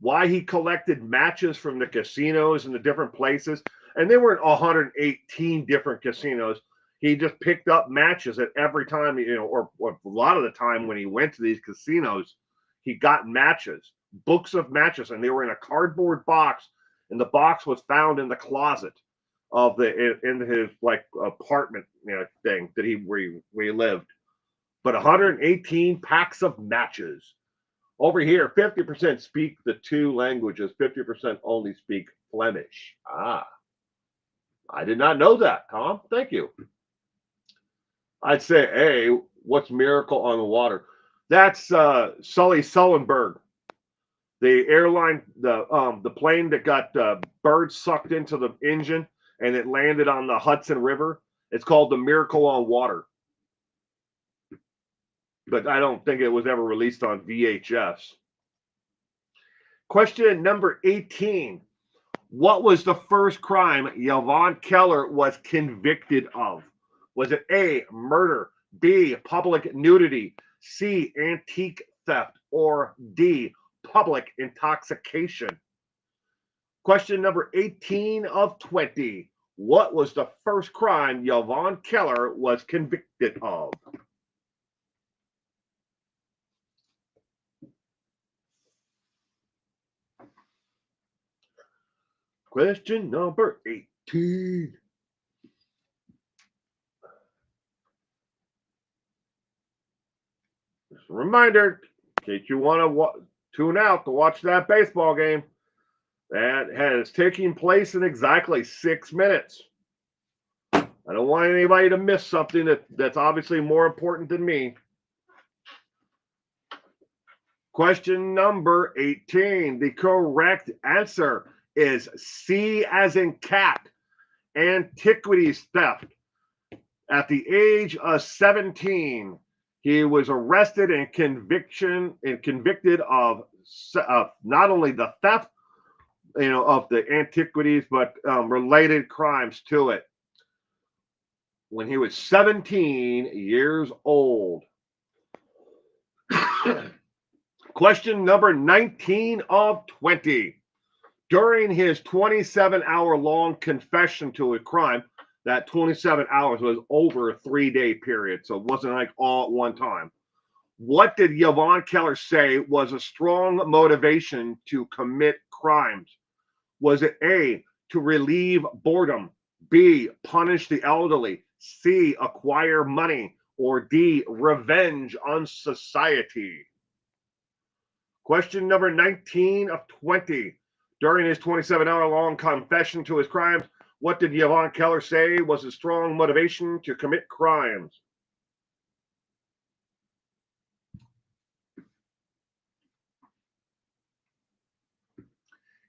Why he collected matches from the casinos and the different places, and there weren't 118 different casinos. He just picked up matches at every time, or a lot of the time when he went to these casinos, he got matches, books of matches, and they were in a cardboard box, and the box was found in the closet of in his like apartment thing that where he lived. But 118 packs of matches. Over here, 50% speak the two languages, 50% only speak Flemish. Ah, I did not know that, Tom. Thank you. I'd say A, what's Miracle on the Water? That's Sully Sullenberg, the airline, the plane that got birds sucked into the engine and it landed on the Hudson River. It's called the Miracle on Water. But I don't think it was ever released on VHS. Question number 18. What was the first crime Yvan Keller was convicted of? Was it A, murder, B, public nudity, C, antique theft, or D, public intoxication? Question number 18 of 20. What was the first crime Yvan Keller was convicted of? Question number 18. Just a reminder, in case you want to tune out to watch that baseball game, that has taken place in exactly 6 minutes. I don't want anybody to miss something that's obviously more important than me. Question number 18. The correct answer is C as in cat, antiquities theft. At the age of 17, he was arrested and convicted of not only the theft, of the antiquities, but related crimes to it. When he was 17 years old. Question number 19 of 20. During his 27-hour-long confession to a crime, that 27 hours was over a 3-day period, so it wasn't like all at one time. What did Yvan Keller say was a strong motivation to commit crimes? Was it A, to relieve boredom, B, punish the elderly, C, acquire money, or D, revenge on society? Question number 19 of 20. During his 27-hour-long confession to his crimes, what did Yvan Keller say was a strong motivation to commit crimes?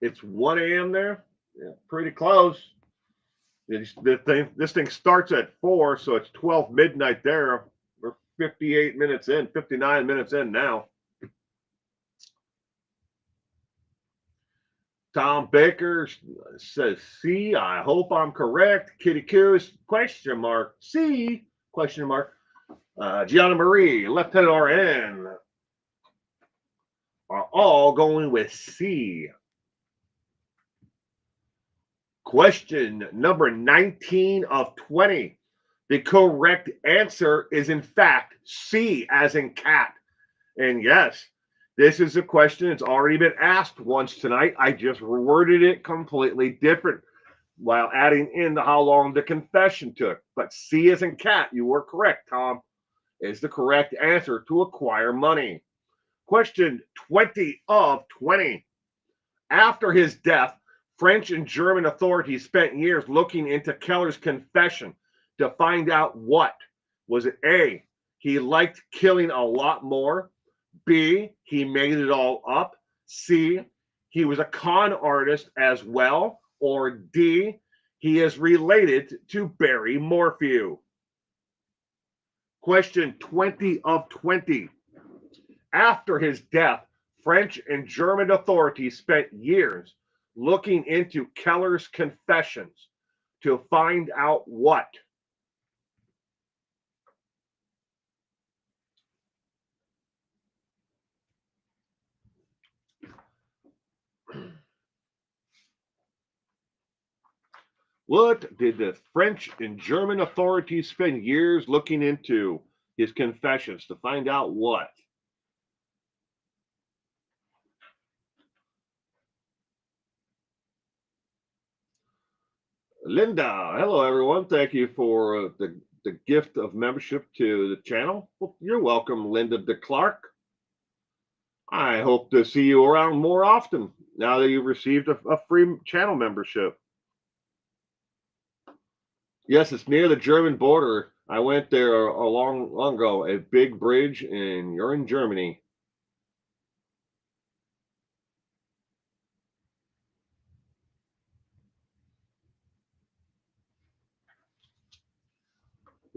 It's 1 a.m. there. Yeah, pretty close. This thing starts at 4, so it's 12 midnight there. We're 58 minutes in, 59 minutes in now. Tom Baker says C. I hope I'm correct. Kitty Coos, question mark. C, question mark. Gianna Marie, Lieutenant RN are all going with C. Question number 19 of 20. The correct answer is, in fact, C as in cat. And yes, this is a question that's already been asked once tonight. I just worded it completely different while adding in how long the confession took. But C as in cat, you were correct, Tom, is the correct answer to acquire money. Question 20 of 20. After his death, French and German authorities spent years looking into Keller's confession to find out what. Was it A, he liked killing a lot more, B, he made it all up, C, he was a con artist as well, or D, he is related to Barry Morphew? Question 20 of 20. After his death, French and German authorities spent years looking into Keller's confessions to find out what? What did the French and German authorities spend years looking into his confessions to find out what? Linda, hello everyone. Thank you for the gift of membership to the channel. Well, you're welcome, Linda DeClark. I hope to see you around more often now that you've received a free channel membership. Yes, it's near the German border. I went there a long ago, a big bridge, and you're in Germany.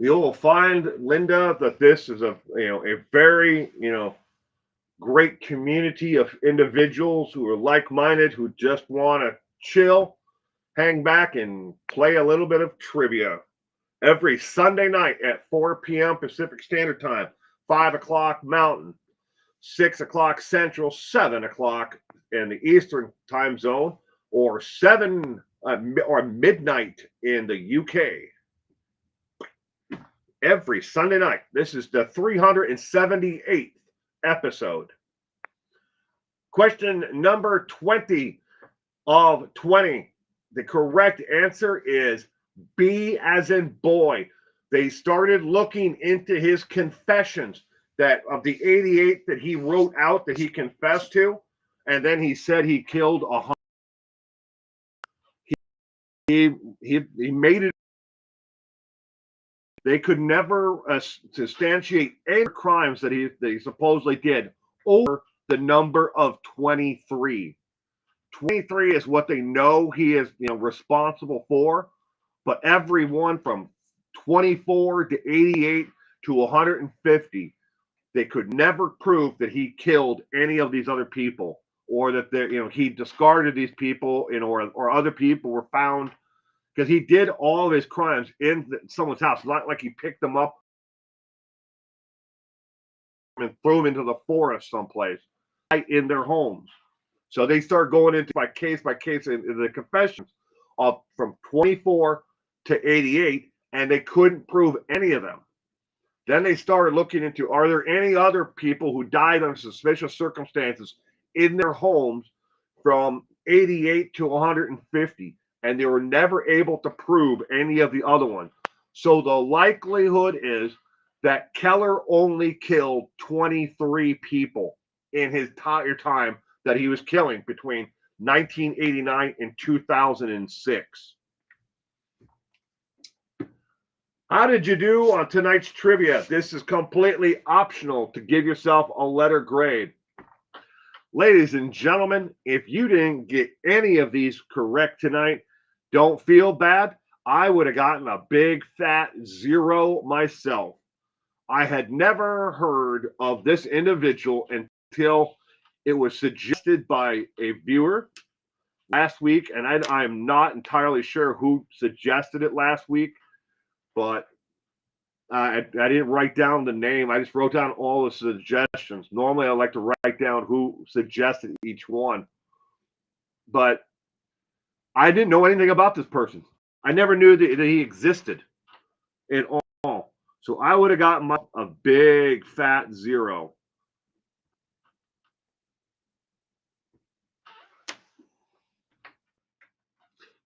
You'll find, Linda, that this is a very great community of individuals who are like-minded, who just want to chill, hang back, and play a little bit of trivia every Sunday night at 4 p.m. Pacific Standard Time, 5 o'clock Mountain, 6 o'clock Central, 7 o'clock in the Eastern Time Zone, or midnight in the UK. Every Sunday night. This is the 378th episode. Question number 20 of 20. The correct answer is B as in boy. They started looking into his confessions that of the 88 that he wrote out that he confessed to, and then he said he killed 100. He made it. They could never substantiate any crimes that he supposedly did over the number of 23. 23 is what they know he is responsible for, but everyone from 24 to 88 to 150, they could never prove that he killed any of these other people, or that he discarded these people, or other people were found, because he did all of his crimes in someone's house. It's not like he picked them up and threw them into the forest someplace, right in their homes. So they start going into by case in the confessions of from 24 to 88, and they couldn't prove any of them. Then they started looking into, are there any other people who died under suspicious circumstances in their homes from 88 to 150, and they were never able to prove any of the other ones. So the likelihood is that Keller only killed 23 people in his entire time that he was killing between 1989 and 2006. How did you do on tonight's trivia? This is completely optional to give yourself a letter grade. Ladies and gentlemen, if you didn't get any of these correct tonight, don't feel bad. I would have gotten a big fat 0 myself. I had never heard of this individual until it was suggested by a viewer last week, and I'm not entirely sure who suggested it last week, but I didn't write down the name. I just wrote down all the suggestions. Normally, I like to write down who suggested each one, but I didn't know anything about this person. I never knew that he existed at all. So I would have gotten a big fat 0.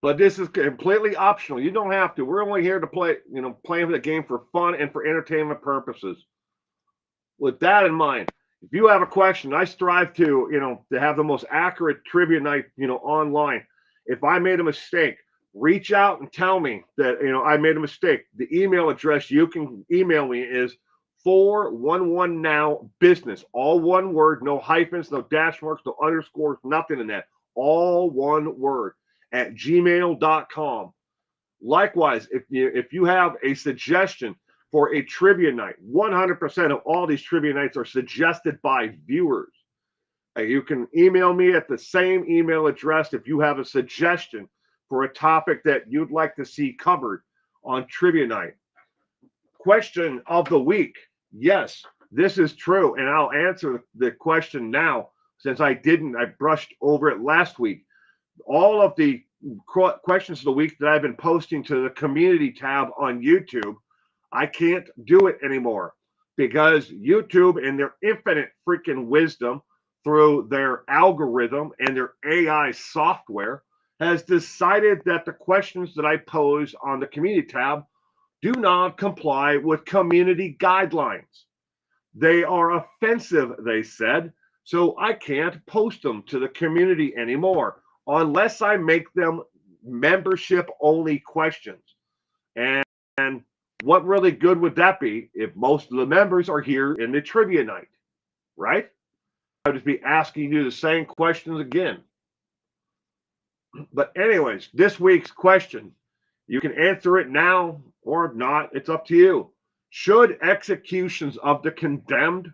But this is completely optional. You don't have to. We're only here to play, playing the game for fun and for entertainment purposes. With that in mind, if you have a question, I strive to have the most accurate trivia night, online. If I made a mistake, reach out and tell me that, I made a mistake. The email address you can email me is 411nowbusiness, all one word, no hyphens, no dash marks, no underscores, nothing in that, all one word, at gmail.com. Likewise, if you have a suggestion for a trivia night. 100% of all these trivia nights are suggested by viewers. You can email me at the same email address if you have a suggestion for a topic that you'd like to see covered on trivia night. Question of the week. Yes, this is true, and I'll answer the question now since I brushed over it last week. All of the questions of the week that I've been posting to the community tab on YouTube, I can't do it anymore because YouTube, in their infinite freaking wisdom through their algorithm and their AI software, has decided that the questions that I pose on the community tab do not comply with community guidelines. They are offensive, they said, so I can't post them to the community anymore unless I make them membership-only questions. And what really good would that be if most of the members are here in the trivia night, right? I'll just be asking you the same questions again. But anyways, this week's question, you can answer it now or not. It's up to you. Should executions of the condemned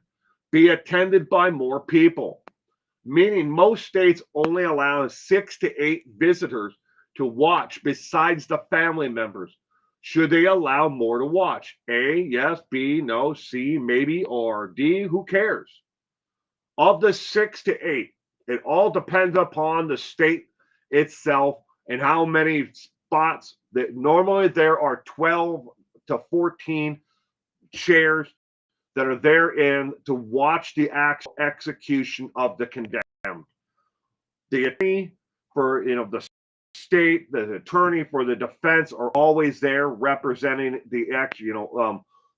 be attended by more people? Meaning most states only allow 6 to 8 visitors to watch besides the family members. Should they allow more to watch? A, yes. B, no. C, maybe. Or D, who cares? Of the 6 to 8, it all depends upon the state itself and how many spots. That normally there are 12 to 14 chairs that are therein to watch the actual execution of the condemned. The attorney for the state, the attorney for the defense are always there representing the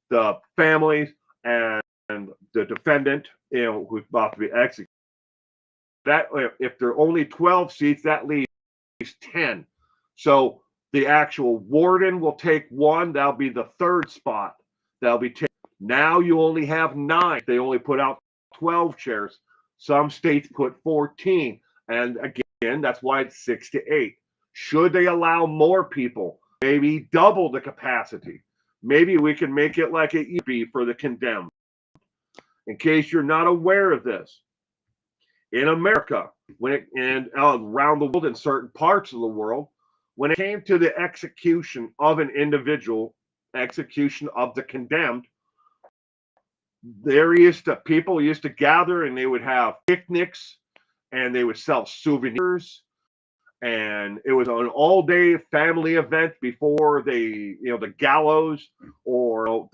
the families and the defendant, who's about to be executed. That if there are only 12 seats, that leaves 10. So the actual warden will take one. That'll be the third spot. That'll be taken. Now you only have 9. They only put out 12 chairs. Some states put 14. And again, that's why it's 6 to 8. Should they allow more people? Maybe double the capacity. Maybe we can make it like it used to be for the condemned. In case you're not aware of this, in America, and around the world, in certain parts of the world, when it came to the execution of an individual, execution of the condemned, people used to gather and they would have picnics and they would sell souvenirs, and it was an all-day family event before the gallows, or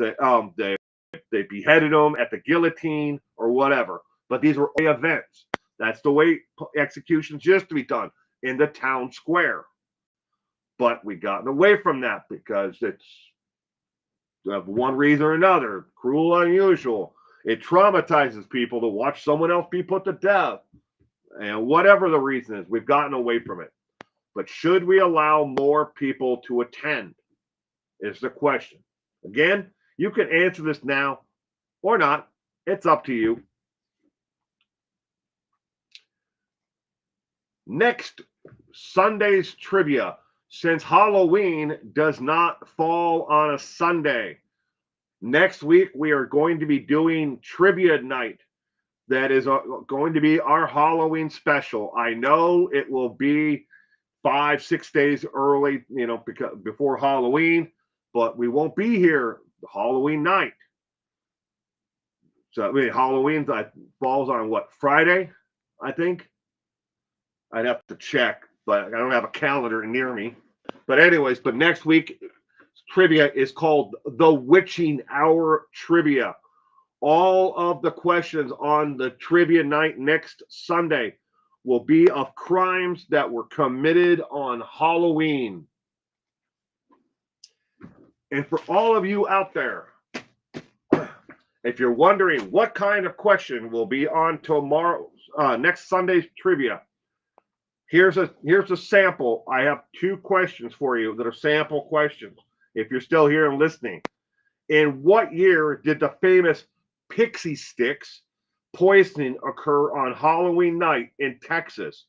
they beheaded them at the guillotine or whatever. But these were events. That's the way executions used to be done, in the town square. But we've gotten away from that because it's, of one reason or another, cruel, unusual. It traumatizes people to watch someone else be put to death. And whatever the reason is, we've gotten away from it. But should we allow more people to attend is the question. Again, you can answer this now or not. It's up to you. Next Sunday's trivia. Since Halloween does not fall on a Sunday, next week we are going to be doing trivia night. That is going to be our Halloween special. I know it will be 5-6 days early, because before Halloween, but we won't be here Halloween night. So Halloween falls on what, Friday, I think. I'd have to check, but I don't have a calendar near me. But anyways, next week trivia is called the Witching Hour Trivia. All of the questions on the trivia night next Sunday will be of crimes that were committed on Halloween. And for all of you out there, if you're wondering what kind of question will be on tomorrow's next Sunday's trivia, here's a sample. I have 2 questions for you that are sample questions. If you're still here and listening, in what year did the famous pixie sticks poisoning occur on Halloween night in Texas?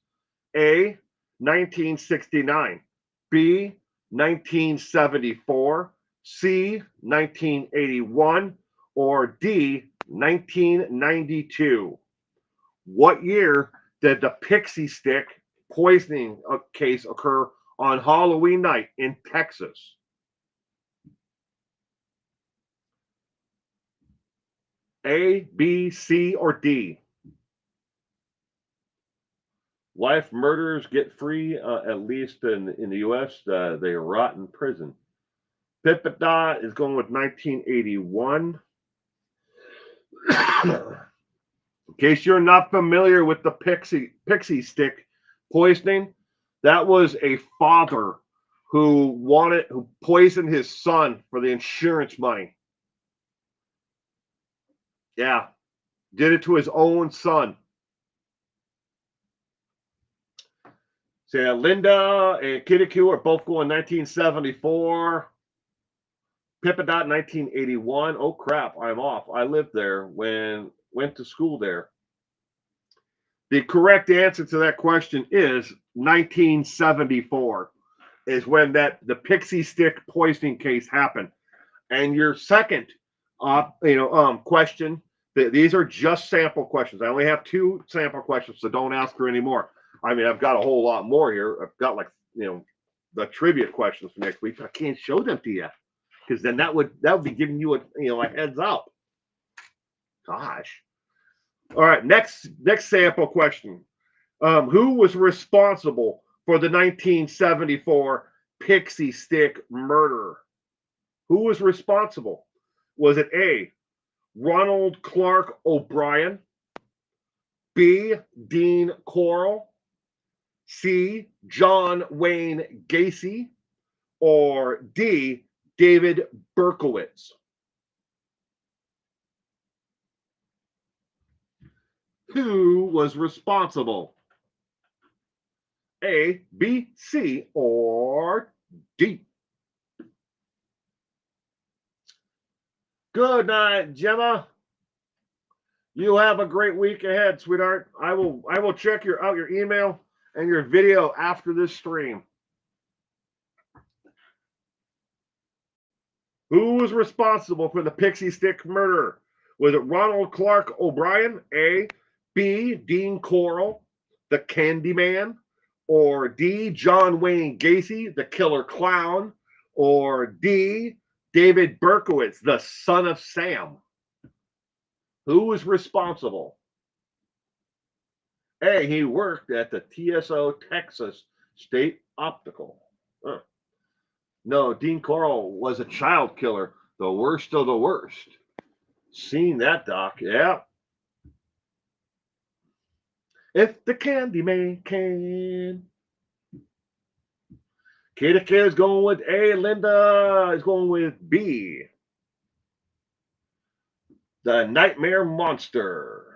A, 1969. B, 1974. C, 1981, or D, 1992? What year did the Pixie Stick poisoning case occur on Halloween night in Texas? A, B, C, or D? Life murderers get free, at least in the U.S. They rot in prison. Pipita is going with 1981. In case you're not familiar with the pixie stick poisoning, that was a father who poisoned his son for the insurance money. Yeah, did it to his own son. So yeah, Linda and Kirikou are both going 1974. Pippadot 1981. Oh crap, I'm off. I lived there went to school there. The correct answer to that question is 1974 is when the pixie stick poisoning case happened. And your second question, these are just sample questions. I only have 2 sample questions, so don't ask her anymore. I mean, I've got a whole lot more here. I've got the trivia questions for next week. I can't show them to you because then that would be giving you a heads up. Gosh. All right, next sample question. Who was responsible for the 1974 Pixie Stick murder? Who was responsible? Was it A, Ronald Clark O'Brien, B, Dean Corll, C, John Wayne Gacy, or D, David Berkowitz? Who was responsible? A, B, C, or D? Good night, Gemma. You have a great week ahead, sweetheart. I will check out your email and your video after this stream. Who was responsible for the Pixie Stick murder? Was it Ronald Clark O'Brien, A, B, Dean Corll, the Candyman, or D, John Wayne Gacy, the killer clown, or D, David Berkowitz, the son of Sam? Who was responsible? A, he worked at the TSO Texas State Optical. No, Dean Corll was a child killer, the worst of the worst. Seen that, Doc. Yeah. If the Candyman can. Kata K is going with A. Linda is going with B. The Nightmare Monster.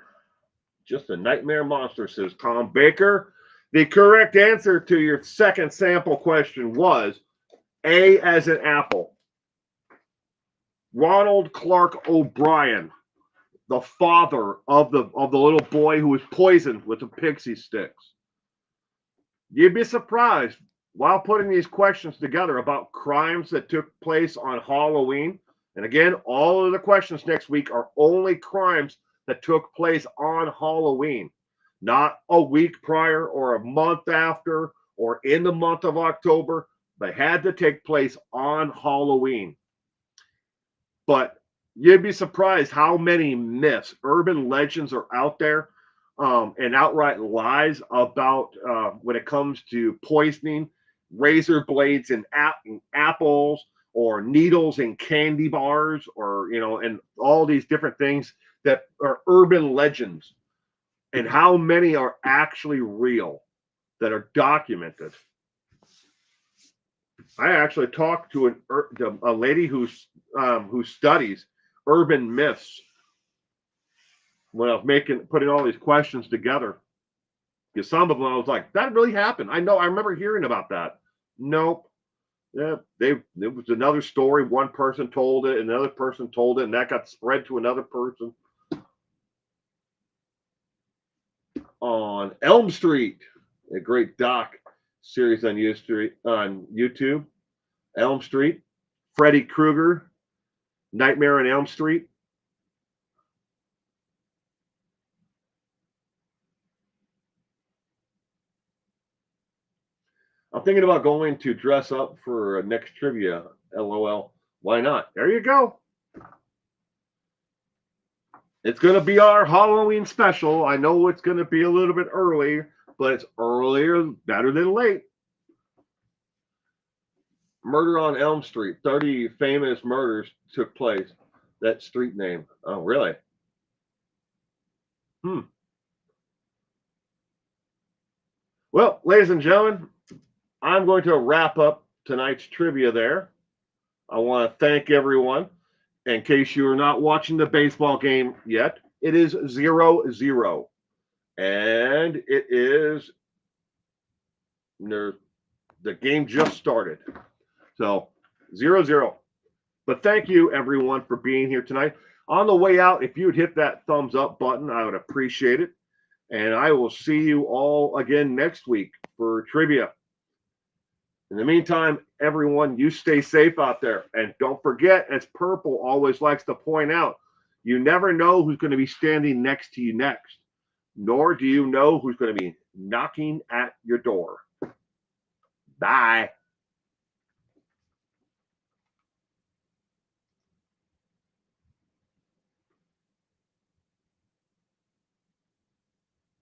Just a nightmare monster, says Tom Baker. The correct answer to your second sample question was A as in apple. Ronald Clark O'Brien, the father of the little boy who was poisoned with the pixie sticks. You'd be surprised while putting these questions together about crimes that took place on Halloween. And again, all of the questions next week are only crimes that took place on Halloween, not a week prior or a month after or in the month of October. They had to take place on Halloween. But you'd be surprised how many myths, urban legends are out there, and outright lies about when it comes to poisoning, razor blades in apples, or needles in candy bars, or and all these different things that are urban legends, and how many are actually real that are documented. I actually talked to a lady who studies urban myths when I was putting all these questions together. Because some of them I was like, that really happened. I remember hearing about that. Nope. Yeah, it was another story. One person told it, another person told it, and that got spread to another person. On Elm Street, a great doc series on YouTube. Elm Street, Freddy Krueger, Nightmare on Elm Street. I'm thinking about going to dress up for next trivia. LOL. Why not? There you go. It's going to be our Halloween special. I know it's going to be a little bit early, but it's earlier better than late. Murder on Elm Street. 30 famous murders took place. That street name. Oh, really? Well, ladies and gentlemen, I'm going to wrap up tonight's trivia there. I want to thank everyone. In case you are not watching the baseball game yet, it is 0-0. And it is the game just started. So 0-0. But thank you everyone for being here tonight. On the way out, if you would hit that thumbs up button, I would appreciate it. And I will see you all again next week for trivia. In the meantime, everyone, you stay safe out there. And don't forget, as Purple always likes to point out, you never know who's going to be standing next to you next, nor do you know who's going to be knocking at your door. Bye.